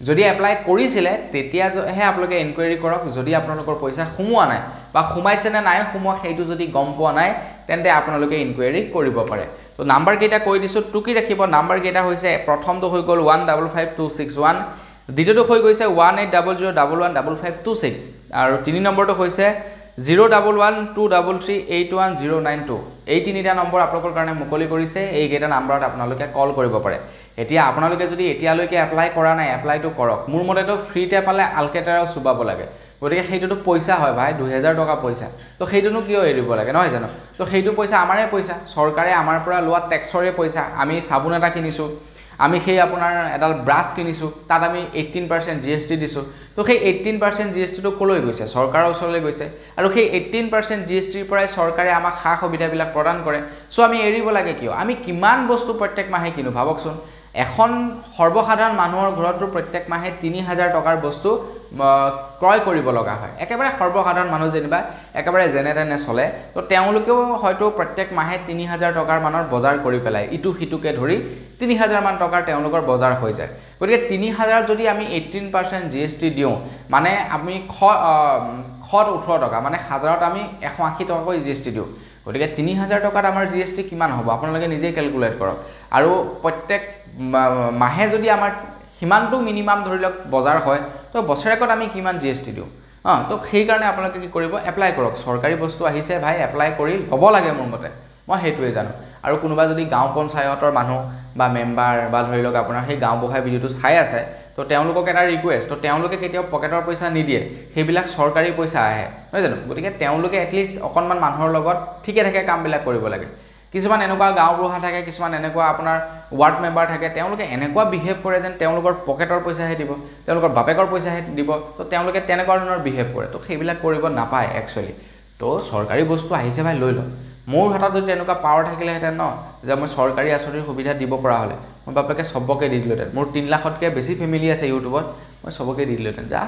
S1: যদি এপ্লাই কৰিছিলে তেতিয়াহে আপোনালোকে ইনকুৱাৰী কৰক যদি আপোনালোকৰ পইচা সোমোৱা নাই বা সোমাইছে নে নাই সোমোৱা সেইটো যদি গম পোৱা নাই তেন্তে আপোনালোকে ইনকুৱাৰী কৰিব পাৰে তো নাম্বাৰ কেইটা কৈ দিছোঁ টুকি ৰাখিব নাম্বাৰ কেইটা হৈছে প্ৰথমটো হৈ গ'ল 155261 দ্বিতীয়টো হৈ গৈছে 1800115526 আৰু তিনি নম্বৰটো হৈছে 01123381092 এই তিনিটা নম্বৰ আপোনালোকৰ কাৰণে মুকলি কৰিছে এই কেইটা নম্বৰত আপোনালোকে কল কৰিব পাৰে এতিয়া আপোনালোকে যদি এতিয়ালৈকে এপ্লাই কৰা নাই এপ্লাইটো কৰক মোৰ মতেতো ফ্ৰীতে পালে আলকেটাৰাও চুবাব লাগে গতিকে সেইটোতো পইচা হয় ভাই 2000 টকা পইচা তো সেইটোনো কিয় এৰিব লাগে নহয় জানো তো সেইটো পইচা আমাৰে পইচা চৰকাৰে আমাৰ পৰা লোৱা টেক্সৰে পইচা আমি চাবোন এটা কিনিছোঁ আমি সেই আপোনাৰ এডাল ব্ৰাছ কিনিছোঁ তাত আমি 18% GST দিছোঁ তো সেই 18% GSTটো কলৈ গৈছে চৰকাৰৰ ওচৰলৈ গৈছে আৰু সেই 18% GSTৰ পৰাই চৰকাৰে আমাক সা সুবিধাবিলাক প্ৰদান কৰে চ' আমি এৰিব লাগে কিয় আমি কিমান বস্তু প্ৰত্যেক মাহে কিনো ভাবকচোন এখন সৰ্বসাধাৰণ মানুহৰ ঘৰতো প্ৰত্যেক মাহে 3000 টকাৰ বস্তু ক্ৰয় কৰিব লগা হয় একেবাৰে সৰ্বসাধাৰণ মানুহ যেনিবা একেবাৰে যেনে তেনে চলে তো তেওঁলোকেও হয়তো প্ৰত্যেক মাহে 3000 টকাৰ মানৰ বজাৰ কৰি পেলাই ইটো হিতুকে ধৰি 3000 মান টকাৰ তেওঁলোকৰ বজাৰ হৈ যায় গতিকে 3000 যদি আমি 18% GST দিওঁ মানে আমি খত 18 টকা মানে হাজাৰত আমি 180 টকাকৈ GST দিওঁ গতিকে 3000 টকাত আমাৰ GST কিমান হ'ব আপোনালোকে নিজে ক্যালকুলেট কৰক আৰু প্ৰত্যেক মাহে যদি আমাৰ হিমানটো মিনিমাম ধৰি লওক বজাৰ হয় তো বছৰেকত আমি কিমান GST দিওঁ তো সেই কাৰণে আপোনালোকে কি কৰিব এপ্লাই কৰক সৰকাৰি বস্তু আহিছে ভাই এপ্লাই কৰি ল'ব লাগে মোৰ মতে মই হেতুৱে জানো আৰু কোনোবা যদি গাঁও পঞ্চায়তৰ মানুহ বা মেম্বাৰ বা ধৰি লওক আপোনাৰ সেই গাঁও বহাই ভিডিওটো চাই আছে তো তেওঁলোকক এটা ৰিকুৱেষ্ট তো তেওঁলোকে কেতিয়াও পকেটৰ পইচা নিদিয়ে সেইবিলাক সৰকাৰি পইচা আহে নহয় জানো গতিকে তেওঁলোকে এটলিষ্ট অকণমান মানুহৰ লগত ঠিকে থাকে কামবিলাক কৰিব লাগে কিছুমান এনেকুৱা গাঁও বুঢ়া থাকে কিছুমান এনেকুৱা আপোনাৰ ওয়াৰ্ড মেম্বাৰ থাকে তেওঁলোকে এনেকুৱা বিহেভ কৰে যেন তেওঁলোকৰ পকেটৰ পইচাহে দিব তেওঁলোকৰ বাপেকৰ পইচাহে দিব তো তেওঁলোকে তেনেকুৱা ধৰণৰ বিহেভ কৰে তো সেইবিলাক কৰিব নাপায় একচুৱেলি তো সৰকাৰি বস্তু আহিছে ভাই লৈ লওক মোৰ হাতত যদি এনেকুৱা পাৱাৰ থাকিলেহেঁতেন ন যে মই সৰকাৰি আঁচনিৰ সুবিধা দিব পৰা হ'লে মই বাপেকে সবকে দি দিলোহেঁতেন মোৰ 3 লাখতকৈ বেছি ফেমিলি আছে ইউটিউবত মই সবকে দি দিলোহেঁতেন যা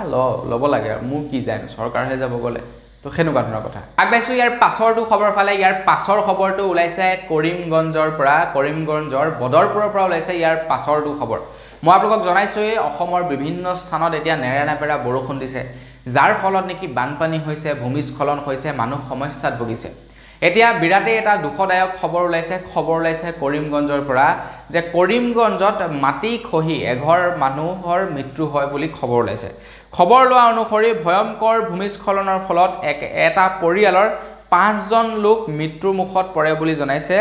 S1: ল'ব লাগে আৰু মোৰ কি যায় সৰকাৰহে যাব গ'লে তো সেনেকুৱা ধৰণৰ কথা আগবাইছোঁ ইয়াৰ পাছৰটো খবৰ ফালে ইয়াৰ পাছৰ খবৰটো ওলাইছে কৰিমগঞ্জৰ বদৰপুৰৰ পৰা ওলাইছে ইয়াৰ পাছৰটো খবৰ মই আপোনালোকক জনাইছোঁ অসমৰ বিভিন্ন স্থানত এতিয়া নেৰানেপেৰা বৰষুণ দিছে যাৰ ফলত নেকি বানপানী হৈছে ভূমিস্খলন হৈছে মানুহ সমস্যাত ভুগিছে এতিয়া বিৰাটে এটা দুখদায়ক খবৰ ওলাইছে কৰিমগঞ্জৰ পৰা যে কৰিমগঞ্জত মাটি খহি এঘৰ মানুহৰ মৃত্যু হয় বুলি খবৰ ওলাইছে খবৰ লোৱা অনুসৰি ভয়ংকৰ ভূমিস্খলনৰ ফলত এটা পৰিয়ালৰ 5জন লোক মৃত্যুৰ মুখত পৰে বুলি জনাইছে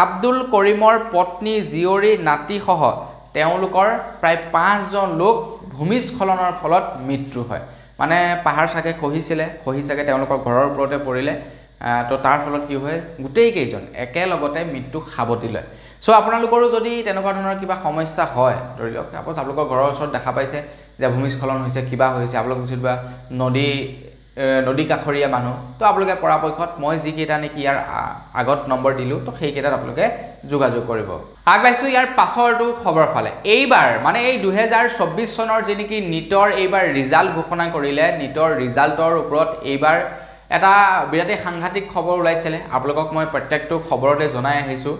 S1: আব্দুল কৰিমৰ পত্নী জীয়ৰী নাতিসহ তেওঁলোকৰ প্ৰায় 5জন লোক ভূমিস্খলনৰ ফলত মৃত্যু হয় মানে পাহাৰ চাগে খহি চাগে তেওঁলোকৰ ঘৰৰ ওপৰতে পৰিলে তো তাৰ ফলত কি হয় গোটেই কেইজন একেলগতে মৃত্যু খাবতি লয় সো আপোনালোকৰো যদি তেনেকুৱা ধৰণৰ কিবা সমস্যা হয় ধৰি লওক আপোনালোকৰ ঘৰৰ ওচৰত দেখা পাইছে যে ভূমিস্খলন হৈছে কিবা হৈছে আপোনালোক যেনিবা নদী কাষৰীয়া মানুহ তো আপোনালোকে পৰাপক্ষত মই যিকেইটা নেকি ইয়াৰ আগত নম্বৰ দিলোঁ তো সেইকেইটাত আপোনালোকে যোগাযোগ কৰিব আগবাইছোঁ ইয়াৰ পাছৰটো খবৰ ফালে এইবাৰ মানে এই 2024 চনৰ যি নেকি নিটৰ এইবাৰ ৰিজাল্ট ঘোষণা কৰিলে নিটৰ ৰিজাল্টৰ ওপৰত এইবাৰ এটা বিৰাটে সাংঘাতিক খবৰ ওলাইছিলে আপোনালোকক মই প্ৰত্যেকটো খবৰতে জনাই আহিছোঁ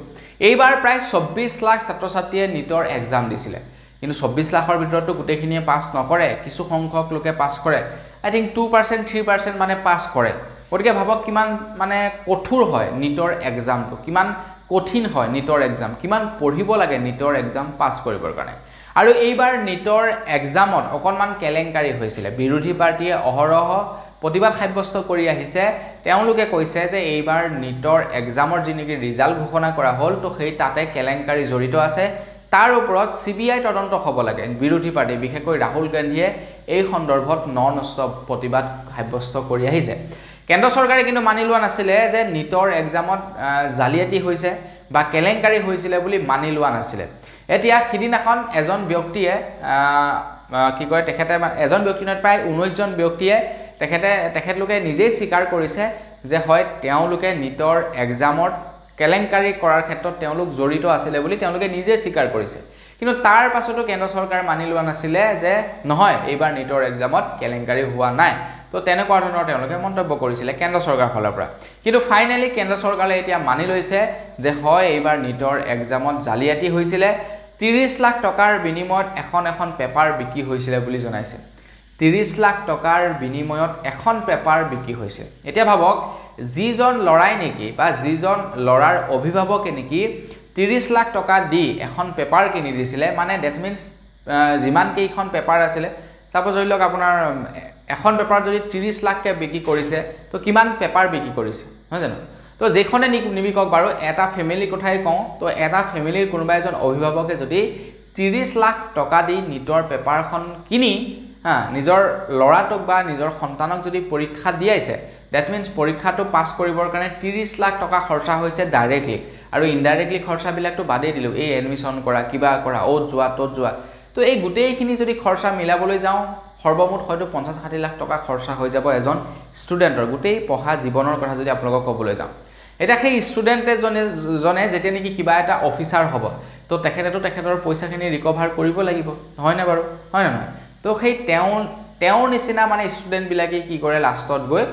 S1: এইবাৰ প্ৰায় 24 লাখ ছাত্ৰ ছাত্ৰীয়ে নিটৰ এক্সাম দিছিলে কিন্তু 24 লাখৰ ভিতৰতো গোটেইখিনিয়ে পাছ নকৰে কিছু সংখ্যক লোকে পাছ কৰে আই থিংক 2% 3% মানে পাছ কৰে গতিকে ভাবক কিমান মানে কঠোৰ হয় নিটৰ এক্সামটো কিমান কঠিন হয় নিটৰ এক্সাম কিমান পঢ়িব লাগে নিটৰ এক্সাম পাছ কৰিবৰ কাৰণে আৰু এইবাৰ নিটৰ এক্সামত অকণমান কেলেংকাৰী হৈছিলে বিৰোধী পাৰ্টিয়ে অহৰহ প্ৰতিবাদ সাব্যস্ত কৰি আহিছে তেওঁলোকে কৈছে যে এইবাৰ নিটৰ এক্সামৰ যি নেকি ৰিজাল্ট ঘোষণা কৰা হ'ল তো সেই তাতে কেলেংকাৰী জড়িত আছে তাৰ ওপৰত CBI তদন্ত হ'ব লাগে বিৰোধী পাৰ্টি বিশেষকৈ ৰাহুল গান্ধীয়ে এই সন্দৰ্ভত নন-ষ্টপ প্ৰতিবাদ সাব্যস্ত কৰি আহিছে কেন্দ্ৰ চৰকাৰে কিন্তু মানি লোৱা নাছিলে যে নিটৰ এক্সামত জালিয়াতি হৈছে বা কেলেংকাৰী হৈছিলে বুলি মানি লোৱা নাছিলে এতিয়া সিদিনাখন এজন ব্যক্তিয়ে কি কয় তেখেতে এজন ব্যক্তিৰ প্ৰায় 19 জন ব্যক্তিয়ে তেখেতলোকে নিজেই স্বীকাৰ কৰিছে যে হয় তেওঁলোকে নিটৰ এক্সামত কেলেংকাৰী কৰাৰ ক্ষেত্ৰত তেওঁলোক জড়িত আছিল বুলি তেওঁলোকে নিজে স্বীকাৰ কৰিছে কিন্তু তাৰ পাছতো কেন্দ্ৰ চৰকাৰ মানি লোৱা নাছিলে যে নহয় এইবাৰ নিটৰ এক্সামত কেলেংকাৰী হোৱা নাই তো তেনেকুৱা ধৰণৰ তেওঁলোকে মন্তব্য কৰিছিলে কেন্দ্ৰ চৰকাৰ ফালৰ পৰা কিন্তু ফাইনালি কেন্দ্ৰ চৰকাৰে এতিয়া মানি লৈছে যে হয় এইবাৰ নিটৰ এক্সামত জালিয়াতি হৈছিলে 30 লাখ টকাৰ বিনিময়ত এখন পেপাৰ বিক্ৰী হৈছিলে বুলি জনাইছে 30 লাখ টকাৰ বিনিময়ত এখন পেপাৰ বিক্ৰী হৈছে এতিয়া ভাবক যিজন লৰাই নেকি বা যিজন লৰাৰ অভিভাৱকে নেকি 30 লাখ টকা দি এখন পেপাৰ কিনি দিছিলে মানে দ্যাট মিন্স যিমান কেইখন পেপাৰ আছিল সাপোজ ধৰি লওক আপোনাৰ এখন পেপাৰ যদি 30 লাখকে বিক্ৰী কৰিছে তো কিমান পেপাৰ বিক্ৰী কৰিছে হয় জানো তো যেখনে নিবিকক বাৰু এটা ফ্যামিলি কথাই কওঁ তো এটা ফ্যামিলিৰ কোনোবা এজন অভিভাৱকে যদি 30 লাখ টকা দি নিটৰ পেপাৰখন কিনি নিজৰ লৰাটোক বা নিজৰ সন্তানক যদি পৰীক্ষা দিয়াইছে দ্যাট মিন্স পৰীক্ষাটো পাছ কৰিবৰ কাৰণে 30 লাখ টকা খৰচা হৈছে ডাইৰেক্টলি আৰু ইনডাইৰেক্টলি খৰচাবিলাকটো বাদেই দিলোঁ এই এডমিশন কৰা কিবা কৰা অত যোৱা তো এই গোটেইখিনি যদি খৰচা মিলাবলৈ যাওঁ সৰ্বমুঠ হয়তো 50-60 লাখ টকা খৰচা হৈ যাব এজন ষ্টুডেণ্টৰ গোটেই পঢ়া জীৱনৰ কথা যদি আপোনালোকক ক'বলৈ যাওঁ এটা সেই ষ্টুডেণ্টে জনে যেতিয়া নেকি কিবা এটা অফিচাৰ হ'ব তো তেখেতৰ পইচাখিনি ৰিকভাৰ কৰিব লাগিব হয় না বাৰু হয় না নহয় তো সেই তেওঁৰ নিচিনা মানে ষ্টুডেণ্টবিলাকে কি কৰে লাষ্টত গৈ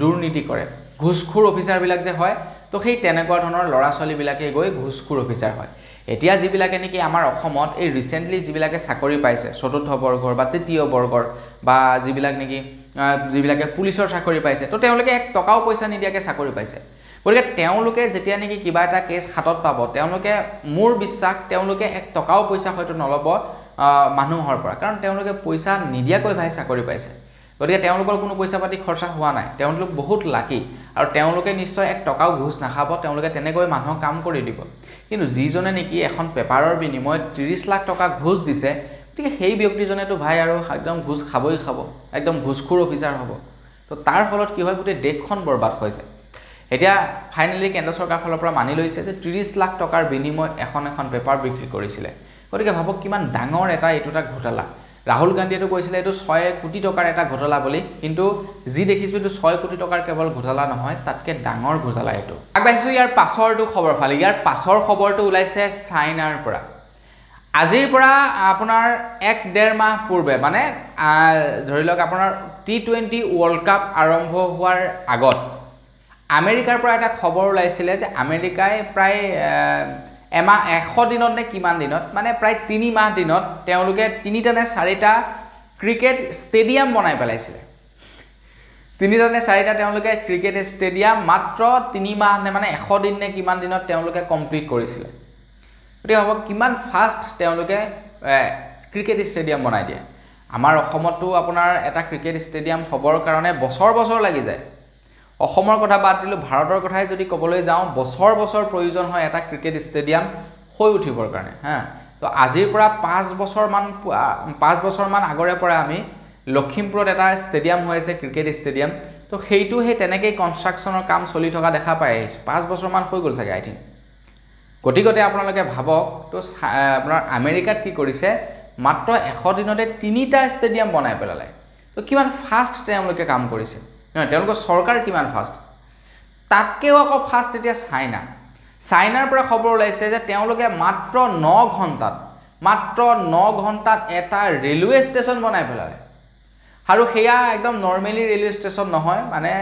S1: দুৰ্নীতি কৰে ঘুষখোৰ অফিচাৰবিলাক যে হয় তো সেই তেনেকুৱা ধৰণৰ ল'ৰা ছোৱালীবিলাকে গৈ ঘুষখোৰ অফিচাৰ হয় এতিয়া যিবিলাকে নেকি আমাৰ অসমত এই ৰিসেন্টলি যিবিলাকে চাকৰি পাইছে চতুৰ্থ বৰ্গৰ বা তৃতীয় বৰ্গৰ বা যিবিলাকে পুলিচৰ চাকৰি পাইছে তো তেওঁলোকে এক টকাও পইচা নিদিয়াকে চাকৰি পাইছে গতিকে তেওঁলোকে যেতিয়া নেকি কিবা এটা কেছ হাতত পাব তেওঁলোকে মোৰ বিশ্বাস তেওঁলোকে এক টকাও পইচা হয়তো নলব মানুহৰ পৰা কাৰণ তেওঁলোকে পইচা নিদিয়াকৈ ভাই চাকৰি পাইছে গতিকে তেওঁলোকৰ কোনো পইচা পাতি খৰচা হোৱা নাই তেওঁলোক বহুত লাকি আৰু তেওঁলোকে নিশ্চয় এক টকাও ঘুষ নাখাব তেওঁলোকে তেনেকৈ মানুহক কাম কৰি দিব কিন্তু যিজনে নেকি এখন পেপাৰৰ বিনিময়ত 30 লাখ টকা ঘুষ দিছে গতিকে সেই ব্যক্তিজনেতো ভাই আৰু একদম ঘুষ খাবই খাব একদম ঘুষখোৰ অফিচাৰ হ'ব তো তাৰ ফলত কি হয় গোটেই দেশখন বৰবাদ হৈ যায় এতিয়া ফাইনালি কেন্দ্ৰ চৰকাৰ ফালৰ পৰা মানি লৈছে যে 30 লাখ টকাৰ বিনিময়ত এখন পেপাৰ বিক্ৰী কৰিছিলে গতিকে ভাবক কিমান ডাঙৰ এটা ঘোটালা ৰাহুল গান্ধীয়েতো কৈছিলে এইটো 6 কোটি টকাৰ এটা ঘোটালা বুলি কিন্তু যি দেখিছো এইটো 6 কোটি টকাৰ কেৱল ঘোটালা নহয় তাতকে ডাঙৰ ঘোটালা এইটো আগবাইছো ইয়াৰ পাছৰটো খবৰ ফালে ইয়াৰ পাছৰ খবৰটো ওলাইছে চাইনাৰ পৰা আজিৰ পৰা আপোনাৰ 1.5 মাহ পূৰ্বে মানে ধৰি লওক আপোনাৰ T20 ওয়াৰ্ল্ড কাপ আৰম্ভ হোৱাৰ আগত আমেৰিকাৰ পৰা এটা খবৰ ওলাইছিলে যে আমেৰিকাই প্ৰায় এমাহ 100 দিনত নে কিমান দিনত মানে প্ৰায় 3 মাহ দিনত তেওঁলোকে 3টা নে 4টা ক্ৰিকেট ষ্টেডিয়াম বনাই পেলাইছিলে 3টা নে 4টা তেওঁলোকে ক্ৰিকেট ষ্টেডিয়াম মাত্ৰ 3 মাহ নে মানে 100 দিন নে কিমান দিনত তেওঁলোকে কমপ্লিট কৰিছিলে গতিকে হ'ব কিমান ফাষ্ট তেওঁলোকে ক্ৰিকেট ষ্টেডিয়াম বনাই দিয়ে আমাৰ অসমতো আপোনাৰ এটা ক্ৰিকেট ষ্টেডিয়াম হ'বৰ কাৰণে বছৰ লাগি যায় অসমৰ কথা বাদ দিলো ভাৰতৰ কথাই যদি ক'বলৈ যাওঁ বছৰ প্ৰয়োজন হয় এটা ক্ৰিকেট ষ্টেডিয়াম হৈ উঠিবৰ কাৰণে হা তো আজিৰ পৰা 5 বছৰ মান আগৰে পৰা আমি লখিমপুৰত এটা ষ্টেডিয়াম হৈ আছে ক্ৰিকেট ষ্টেডিয়াম তো সেইটো হে তেনেকৈ কনষ্ট্ৰাকচনৰ কাম চলি থকা দেখা পাই আহিছে 5 বছৰ মান হৈ গ'ল চাগে আই থিংক গতিকতে আপোনালোকে ভাবক তো আপোনাৰ আমেৰিকাত কি কৰিছে মাত্ৰ 100 দিনতে 3টা ষ্টেডিয়াম বনাই পেলালে তো কিমান ফাষ্ট তেওঁলোকে কাম কৰিছে তেওঁলোকৰ চৰকাৰ কিমান ফাষ্ট তাতকেও আকৌ ফাষ্ট এতিয়া চাইনাৰ পৰা খবৰ ওলাইছে যে তেওঁলোকে মাত্ৰ 9 ঘণ্টাত এটা ৰেলৱে ষ্টেচন বনাই পেলালে আৰু হেয়া একদম নৰমালি ৰেলৱে ষ্টেচন নহয় মানে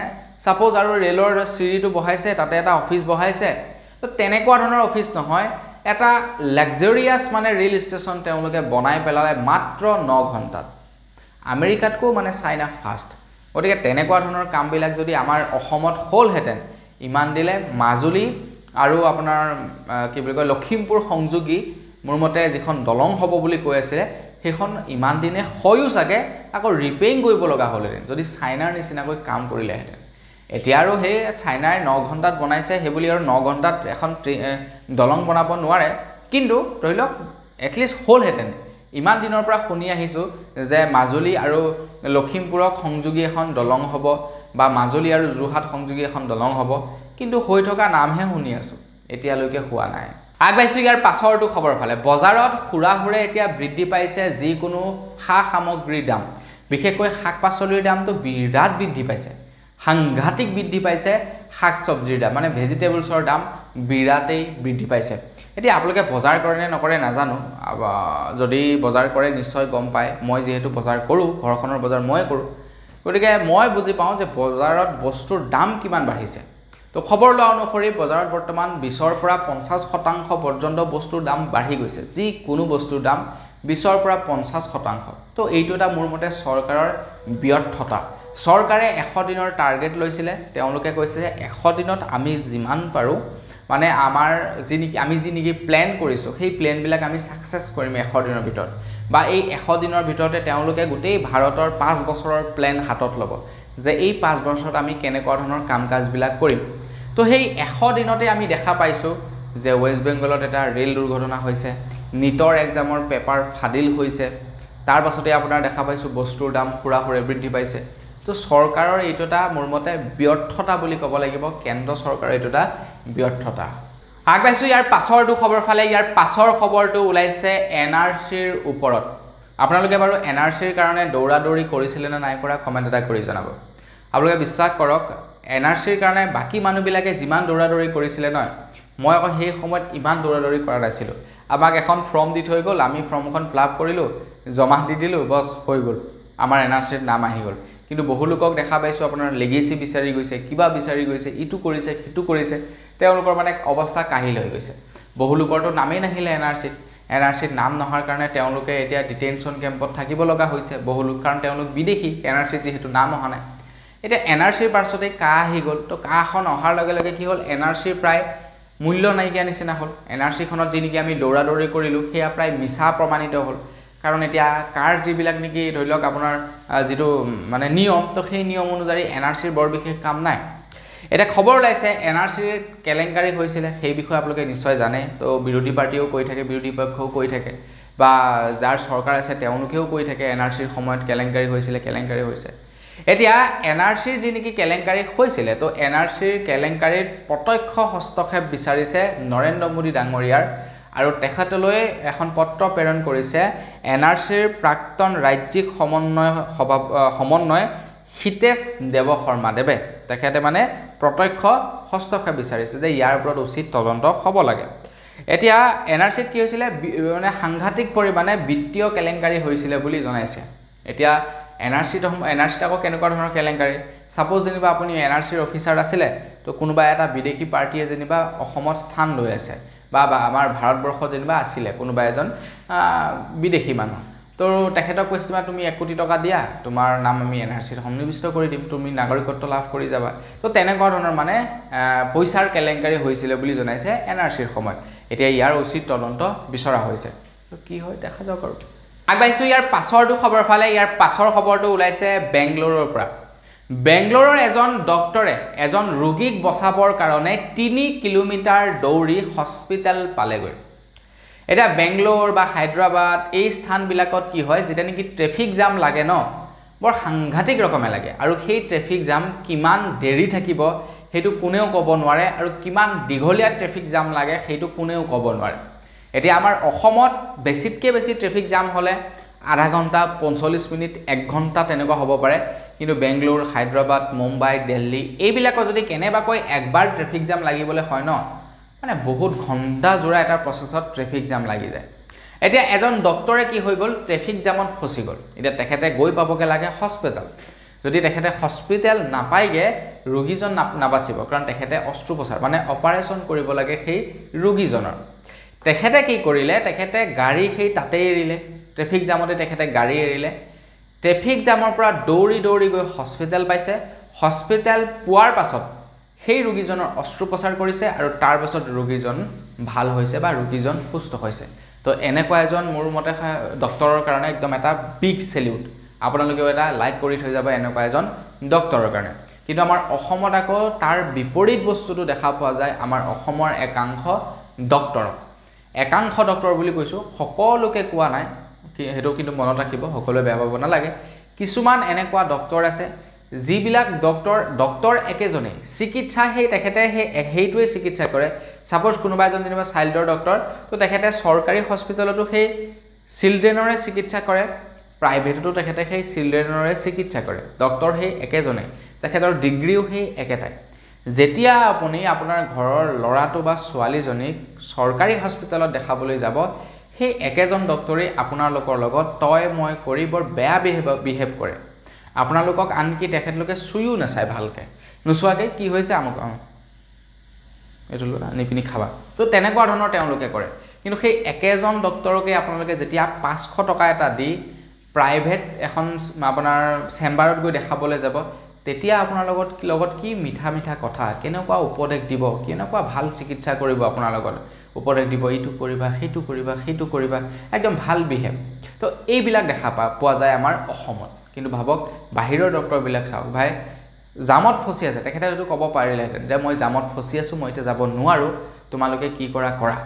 S1: সাপোজ আৰু ৰেলৰ চিৰিটো বহাইছে তাতে এটা অফিচ বহাইছে তো তেনেকুৱা ধৰণৰ অফিচ নহয় এটা লাক্সাৰিয়াছ মানে ৰেল ষ্টেচন তেওঁলোকে বনাই পেলালে মাত্ৰ 9 ঘণ্টাত আমেৰিকাতকো মানে চাইনা ফাষ্ট গতিকে তেনেকুৱা ধৰণৰ কামবিলাক যদি আমাৰ অসমত হ'লহেঁতেন ইমান দিলে মাজুলী আৰু আপোনাৰ কি বুলি কয় লখিমপুৰ সংযোগী মোৰ মতে যিখন দলং হ'ব বুলি কৈ আছিলে সেইখন ইমান দিনে হয়ও চাগে আকৌ ৰিপেইং কৰিব লগা হ'লহেঁতেন যদি চাইনাৰ নিচিনাকৈ কাম কৰিলেহেঁতেন এতিয়া আৰু সেই চাইনাই 9 ঘণ্টাত বনাইছে সেই বুলি আৰু 9 ঘণ্টাত এখন দলং বনাব নোৱাৰে কিন্তু ধৰি লওক এটলিষ্ট হ'লহেঁতেন ইমান দিনৰ পৰা শুনি আহিছো যে মাজুলী আৰু লখিমপুৰক সংযোগী এখন দলং হ'ব বা মাজুলী আৰু যোৰহাট সংযোগী এখন দলং হ'ব কিন্তু হৈ থকা নামহে শুনি আছো এতিয়ালৈকে হোৱা নাই আগবাইছো ইয়াৰ পাছৰটো খবৰ ফালে বজাৰত খুৰাহুৰে এতিয়া বৃদ্ধি পাইছে যিকোনো সামগ্ৰীৰ দাম বিশেষকৈ শাক-পাচলিৰ দামটো বিৰাট বৃদ্ধি পাইছে সাংঘাতিক বৃদ্ধি পাইছে শাক চব্জিৰ দাম মানে ভেজিটেবলছৰ দাম বিৰাটেই বৃদ্ধি পাইছে এতিয়া আপোনালোকে বজাৰ কৰে নে নকৰে নাজানো যদি বজাৰ কৰে নিশ্চয় গম পায় মই যেহেতু বজাৰ কৰো ঘৰখনৰ বজাৰ মই কৰো গতিকে মই বুজি পাওঁ যে বজাৰত বস্তুৰ দাম কিমান বাঢ়িছে তো খবৰ লোৱা অনুসৰি বজাৰত বৰ্তমান 20ৰ পৰা 50% পৰ্যন্ত বস্তুৰ দাম বাঢ়ি গৈছে যি কোনো বস্তুৰ দাম 20ৰ পৰা 50% তো এইটো এটা মোৰ মতে চৰকাৰৰ ব্যৰ্থতা চৰকাৰে 100 দিনৰ টাৰ্গেট লৈছিলে তেওঁলোকে কৈছে 100 দিনত আমি যিমান পাৰো মানে আমাৰ আমি যি নেকি প্ল্যান কৰিছো সেই প্ল্যানবিলাক আমি সাকসেস কৰিম 100 দিনৰ ভিতৰত বা এই 100 দিনৰ ভিতৰতে তেওঁলোকে গোটেই ভাৰতৰ 5 বছৰৰ প্ল্যান হাতত ল'ব যে এই 5 বছৰত আমি কেনেকুৱা ধৰণৰ কামকাজবিলাক কৰিম তো সেই 100 দিনতে আমি দেখা পাইছো যে ওয়েস্ট বেংগলত এটা ৰেল দুৰ্ঘটনা হৈছে নিটৰ এক্সামৰ পেপাৰ ফাদিল হৈছে তাৰ পাছতে আপোনাৰ দেখা পাইছো বস্তুৰ দাম খুৰাহুৰে বৃদ্ধি পাইছে তো সৰকাৰৰ এইটোটা মোৰ মতে ব্যৰ্থতা বুলি ক'ব লাগিব কেন্দ্ৰ সৰকাৰৰ এইটোটা ব্যৰ্থতা আগবাইছো ইয়াৰ পাছৰটো খবৰ ফালে ইয়াৰ পাছৰ খবৰটো ওলাইছে এনআৰসিৰ ওপৰত আপোনালোকে বাৰু এনআৰসিৰ কাৰণে দৌৰাদৌৰি কৰিছিল না নাই কৰা কমেন্ট এটা কৰি জনাব আপোনালোকে বিশ্বাস কৰক এনআৰসিৰ কাৰণে বাকি মানুহবিলাকে যিমান দৌৰাদৌৰি কৰিছিল নহয় মই আকৌ সেই সময়ত ইমান দৌৰাদৌৰি কৰা নাছিলো আমাক এখন ফৰ্ম দি থৈ গ'ল, আমি ফৰ্মখন ফিল আপ কৰিলোঁ, জমা দি দিলোঁ, বছ হৈ গ'ল, আমাৰ NRCত নাম আহি গ'ল। কিন্তু বহু লোকক দেখা পাইছোঁ আপোনাৰ লেগেচি বিচাৰি গৈছে, কিবা বিচাৰি গৈছে, ইটো কৰিছে সিটো কৰিছে, তেওঁলোকৰ মানে অৱস্থা কাহিল হৈ গৈছে। বহু লোকৰতো নামেই নাহিলে NRCত নাম নহাৰ কাৰণে তেওঁলোকে এতিয়া ডিটেনশ্যন কেম্পত থাকিব লগা হৈছে বহু লোক, কাৰণ তেওঁলোক বিদেশী, NRCত যিহেতু নাম অহা নাই। এতিয়া NRCৰ পাছতে কা আহি গ'ল, তো কাখন অহাৰ লগে লগে কি হ'ল, NRCৰ প্ৰায় মূল্য নাইকিয়া নিচিনা হ'ল। NRCখনত যি নেকি আমি দৌৰা দৌৰি কৰিলোঁ সেয়া প্ৰায় মিছা প্ৰমাণিত হ'ল, কাৰণ এতিয়া কাৰ যিবিলাক নেকি ধৰি লওক আপোনাৰ যিটো মানে নিয়ম, তো সেই নিয়ম অনুযায়ী NRCৰ বৰ বিশেষ কাম নাই। এটা খবৰ ওলাইছে NRCৰ কেলেংকাৰী হৈছিলে, সেই বিষয়ে আপোনালোকে নিশ্চয় জানে। তো বিৰোধী পাৰ্টিও কৈ থাকে, বিৰোধী পক্ষও কৈ থাকে, বা যাৰ চৰকাৰ আছে তেওঁলোকেও কৈ থাকে NRCৰ সময়ত কেলেংকাৰী হৈছিলে, কেলেংকাৰী হৈছে। এতিয়া NRCৰ যি নেকি কেলেংকাৰী হৈছিলে, তো NRCৰ কেলেংকাৰীত প্ৰত্যক্ষ হস্তক্ষেপ বিচাৰিছে নৰেন্দ্ৰ মোদী ডাঙৰীয়াৰ, আৰু তেখেতলৈ এখন পত্ৰ প্ৰেৰণ কৰিছে NRCৰ প্ৰাক্তন ৰাজ্যিক সমন্বয় হিতেশ দেৱ শৰ্মাদেৱে। তেখেতে মানে প্ৰত্যক্ষ হস্তক্ষেপ বিচাৰিছে যে ইয়াৰ ওপৰত উচিত তদন্ত হ'ব লাগে। এতিয়া NRCত কি হৈছিলে, মানে সাংঘাতিক পৰিমাণে বিত্তীয় কেলেংকাৰী হৈছিলে বুলি জনাইছে। এতিয়া NRCত আকৌ কেনেকুৱা ধৰণৰ কেলেংকাৰী, ছাপ'জ যেনিবা আপুনি NRCৰ অফিচাৰ আছিলে, তো কোনোবা এটা বিদেশী পাৰ্টীয়ে যেনিবা অসমত স্থান লৈ আছে, বা আমাৰ ভাৰতবৰ্ষত যেনিবা আছিলে কোনোবা এজন বিদেশী মানুহ, তো তেখেতক কৈছে তুমি 1 কোটি টকা দিয়া, তোমাৰ নাম আমি NRCত সন্নিৱিষ্ট কৰি দিম, তুমি নাগৰিকত্ব লাভ কৰি যাবা। তো তেনেকুৱা ধৰণৰ মানে পইচাৰ কেলেংকাৰী হৈছিলে বুলি জনাইছে NRCৰ সময়ত। এতিয়া ইয়াৰ উচিত তদন্ত বিচৰা হৈছে, তো কি হয় দেখা যাওক। আৰু আগবাঢ়িছোঁ ইয়াৰ পাছৰটো খবৰ ফালে। ইয়াৰ পাছৰ খবৰটো ওলাইছে বেংগলোৰৰ পৰা। বেংগলোৰৰ এজন ডক্টৰে এজন ৰোগীক বচাবৰ কাৰণে 3 কিলোমিটাৰ দৌৰি হস্পিটেল পালেগৈ। এতিয়া বেংগলোৰ বা হায়দৰাবাদ এই স্থানবিলাকত কি হয়, যেতিয়া নেকি ট্ৰেফিক জাম লাগে ন, বৰ সাংঘাতিক ৰকমে লাগে, আৰু সেই ট্ৰেফিক জাম কিমান দেৰি থাকিব সেইটো কোনেও ক'ব নোৱাৰে, আৰু কিমান দীঘলীয়া ট্ৰেফিক জাম লাগে সেইটো কোনেও ক'ব নোৱাৰে। এতিয়া আমাৰ অসমত বেছিতকৈ বেছি ট্ৰেফিক জাম হ'লে আধা ঘণ্টা, 45 মিনিট, 1 ঘণ্টা তেনেকুৱা হ'ব পাৰে। কিন্তু বেংগলোৰ, হায়দৰাবাদ, মুম্বাই, দিল্লী এইবিলাকৰ যদি কেনেবাকৈ একবাৰ ট্ৰেফিক জাম লাগিবলৈ হয় ন, মানে বহুত ঘণ্টা জোৰা এটা প্ৰচেছত ট্ৰেফিক জাম লাগি যায়। এতিয়া এজন ডক্টৰে কি হৈ গ'ল, ট্ৰেফিক জামত ফচি গ'ল। এতিয়া তেখেতে গৈ পাবগৈ লাগে হস্পিটেল। যদি তেখেতে হস্পিটেল নাপায়গৈ, ৰোগীজন নাবাচিব, কাৰণ তেখেতে অস্ত্ৰোপচাৰ মানে অপাৰেশ্যন কৰিব লাগে সেই ৰোগীজনৰ। তেখেতে কি কৰিলে, তেখেতে গাড়ী সেই তাতেই এৰিলে, ট্ৰেফিক জামতে তেখেতে গাড়ী এৰিলে। ট্ৰেফিক জামৰ পৰা দৌৰি দৌৰি গৈ হস্পিটেল পাইছে। হস্পিটেল পোৱাৰ পাছত সেই ৰোগীজনৰ অস্ত্ৰোপচাৰ কৰিছে, আৰু তাৰ পাছত ৰোগীজন ভাল হৈছে বা ৰোগীজন সুস্থ হৈছে। তো এনেকুৱা এজন মোৰ মতে ডক্টৰৰ কাৰণে একদম এটা বিগ চেলিউট। আপোনালোকেও এটা লাইক কৰি থৈ যাব এনেকুৱা এজন ডক্টৰৰ কাৰণে। কিন্তু আমাৰ অসমত আকৌ তাৰ বিপৰীত বস্তুটো দেখা পোৱা যায়। আমাৰ অসমৰ একাংশ ডক্টৰ বুলি কৈছোঁ, সকলোকে কোৱা নাই, সেইটো কিন্তু মনত ৰাখিব, সকলোৱে বেয়া পাব নালাগে। কিছুমান এনেকুৱা ডক্টৰ আছে যিবিলাক ডক্টৰ একেজনেই চিকিৎসা তেখেতে সেইটোৱে চিকিৎসা কৰে। ছাপ'জ কোনোবা এজন যেনিবা চাইল্ডৰ ডক্টৰ, তো তেখেতে চৰকাৰী হস্পিটেলতো সেই চিলড্ৰেনৰে চিকিৎসা কৰে, প্ৰাইভেটতো তেখেতে সেই চিলড্ৰেনৰে চিকিৎসা কৰে। ডক্টৰ সেই একেজনেই, তেখেতৰ ডিগ্ৰীও সেই একেটাই। যেতিয়া আপুনি আপোনাৰ ঘৰৰ ল'ৰাটো বা ছোৱালীজনীক চৰকাৰী হস্পিটেলত দেখাবলৈ যাব, সেই একেজন ডক্টৰে আপোনালোকৰ লগত তই মই কৰি বৰ বেয়া বিহেভ কৰে। আপোনালোকক আনকি তেখেতলোকে চুইও নাচায়, ভালকৈ নোচোৱাকৈ কি হৈছে আমুক এইটো আনি পিনি খাবা, তো তেনেকুৱা ধৰণৰ তেওঁলোকে কৰে। কিন্তু সেই একেজন ডক্টৰকে আপোনালোকে যেতিয়া 500 টকা এটা দি প্ৰাইভেট এখন আপোনাৰ চেম্বাৰত গৈ দেখাবলৈ যাব, তেতিয়া আপোনাৰ লগত কি মিঠা মিঠা কথা, কেনেকুৱা উপদেশ দিব, কেনেকুৱা ভাল চিকিৎসা কৰিব, আপোনাৰ লগত উপদেশ দিব, এইটো কৰিবা, সেইটো কৰিবা, একদম ভাল বিহেভ। তো এইবিলাক দেখা পোৱা যায় আমাৰ অসমত। কিন্তু ভাবক বাহিৰৰ ডক্টৰবিলাক চাওক, ভাই জামত ফচি আছে, তেখেতে যদি ক'ব পাৰিলেহেঁতেন যে মই জামত ফচি আছোঁ, মই এতিয়া যাব নোৱাৰোঁ, তোমালোকে কি কৰা।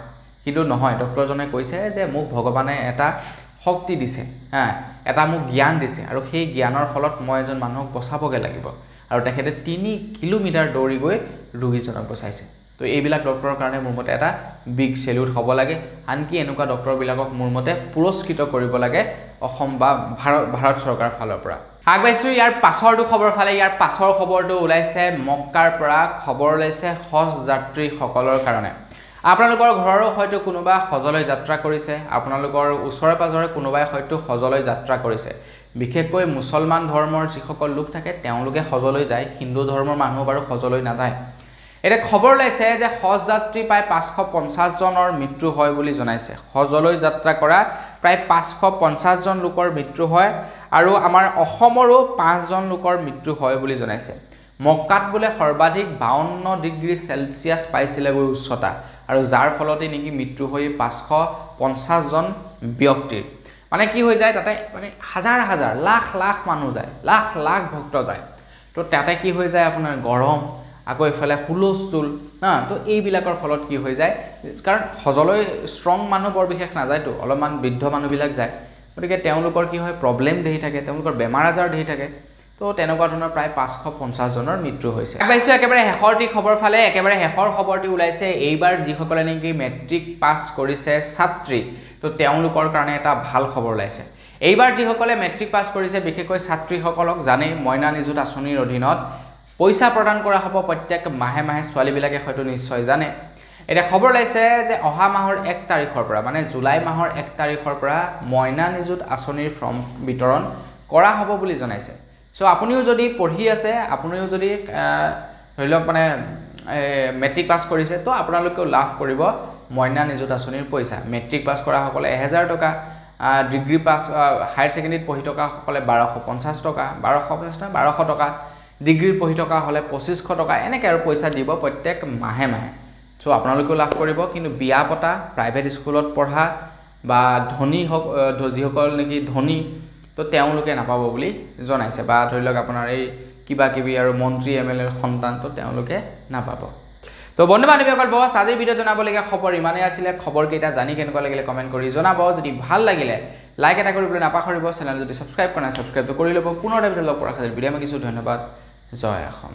S1: কিন্তু নহয়, ডক্টৰজনে কৈছে যে মোক ভগৱানে এটা শক্তি দিছে, এটা মোক জ্ঞান দিছে, আৰু সেই জ্ঞানৰ ফলত মই এজন মানুহক বচাবগৈ লাগিব। আৰু তেখেতে 3 কিলোমিটাৰ দৌৰি গৈ ৰোগীজনক বচাইছে। তো এইবিলাক ডক্টৰৰ কাৰণে মোৰ মতে এটা বিগ চেলিউট হ'ব লাগে। আনকি এনেকুৱা ডক্টৰবিলাকক মোৰ মতে পুৰস্কৃত কৰিব লাগে অসম বা ভাৰত চৰকাৰৰ ফালৰ পৰা। আগবাঢ়িছোঁ ইয়াৰ পাছৰটো খবৰ ফালে। ইয়াৰ পাছৰ খবৰটো ওলাইছে মক্কাৰ পৰা। খবৰ ওলাইছে হজ যাত্ৰীসকলৰ কাৰণে। আপোনালোকৰ ঘৰৰো হয়তো কোনোবা হজলৈ যাত্ৰা কৰিছে, আপোনালোকৰ ওচৰে পাজৰে কোনোবাই হয়তো হজলৈ যাত্ৰা কৰিছে। বিশেষকৈ মুছলমান ধৰ্মৰ যিসকল লোক থাকে তেওঁলোকে হজলৈ যায়, হিন্দু ধৰ্মৰ মানুহ বাৰু হজলৈ নাযায়। এটা খবৰ ওলাইছে যে হজ যাত্ৰী প্ৰায় 550 জনৰ মৃত্যু হয় বুলি জনাইছে। হজলৈ যাত্ৰা কৰা প্ৰায় 550 জন লোকৰ মৃত্যু হয় আৰু আমাৰ অসমৰো 5 জন লোকৰ মৃত্যু হয় বুলি জনাইছে। মক্কাত বোলে সৰ্বাধিক 52 ডিগ্ৰী সেলসিয়াছ পাইছিলেগৈ উচ্চতা আৰু যাৰ ফলতে নেকি মৃত্যু হৈ 550 জন ব্যক্তিৰ। মানে কি হৈ যায় তাতে মানে হাজাৰ হাজাৰ লাখ লাখ মানুহ যায়, লাখ লাখ ভক্ত যায়। তো তাতে কি হৈ যায় আপোনাৰ গৰম, আকৌ এফালে হুলস্থুল না, তো এইবিলাকৰ ফলত কি হৈ যায়, কাৰণ হজলৈ ষ্ট্ৰং মানুহ বৰ বিশেষ নাযায়তো, অলপমান বৃদ্ধ মানুহবিলাক যায়। গতিকে তেওঁলোকৰ কি হয় প্ৰব্লেম ধেই থাকে, তেওঁলোকৰ বেমাৰ আজাৰ ধেই থাকে। তো তেনেকুৱা ধৰণৰ প্ৰায় 550 জনৰ মৃত্যু হৈছে। আগবাঢ়িছোঁ একেবাৰে শেষৰটি খবৰ ফালে। একেবাৰে শেষৰ খবৰটি ওলাইছে এইবাৰ যিসকলে নেকি মেট্ৰিক পাছ কৰিছে ছাত্ৰী, তো তেওঁলোকৰ কাৰণে এটা ভাল খবৰ ওলাইছে। এইবাৰ যিসকলে মেট্ৰিক পাছ কৰিছে বিশেষকৈ ছাত্ৰীসকলক জানেই মইনা নিযুত আঁচনিৰ অধীনত পইচা প্ৰদান কৰা হ'ব প্ৰত্যেক মাহে মাহে। ছোৱালীবিলাকে হয়তো নিশ্চয় জানে। এটা খবৰ ওলাইছে যে অহা মাহৰ 1 তাৰিখৰ পৰা মানে জুলাই মাহৰ 1 তাৰিখৰ পৰা মইনা নিযুত আঁচনিৰ ফৰ্ম বিতৰণ কৰা হ'ব বুলি জনাইছে। সো আপুনিও যদি পঢ়ি আছে, আপুনিও যদি ধৰি লওক মানে মেট্ৰিক পাছ কৰিছে, তো আপোনালোকেও লাভ কৰিব মইনা নিযুত আঁচনিৰ পইচা। মেট্ৰিক পাছ কৰা সকলে 1000 টকা, ডিগ্ৰী পাছ হায়াৰ ছেকেণ্ডেৰীত পঢ়ি থকা সকলে 1250 টকা, 1200 টকা, ডিগ্ৰীত পঢ়ি থকা হ'লে 2500 টকা, এনেকৈ আৰু পইচা দিব প্ৰত্যেক মাহে মাহে। সো আপোনালোকেও লাভ কৰিব। কিন্তু বিয়া পতা, প্ৰাইভেট স্কুলত পঢ়া বা ধনী হওক, যিসকল নেকি ধনী, তো তেওঁলোকে নাপাব বুলি জনাইছে। বা ধৰি লওক আপোনাৰ এই কিবা কিবি আৰু মন্ত্ৰী MLA সন্তান, তো তেওঁলোকে নাপাব। তো বন্ধু বান্ধৱীসকল, বছ আজিৰ ভিডিঅ' জনাবলগীয়া খবৰ ইমানেই আছিলে। খবৰকেইটা জানি কেনেকুৱা লাগিলে কমেণ্ট কৰি জনাব। যদি ভাল লাগিলে লাইক এটা কৰিবলৈ নাপাহৰিব। চেনেল যদি ছাবস্ক্ৰাইব কৰা নাই ছাবস্ক্ৰাইবটো কৰি ল'ব। পুনৰ এটা ভিডিঅ' লগ কৰাৰ খাতিৰ বিদায় মাগিছোঁ। ধন্যবাদ। জয় অসম।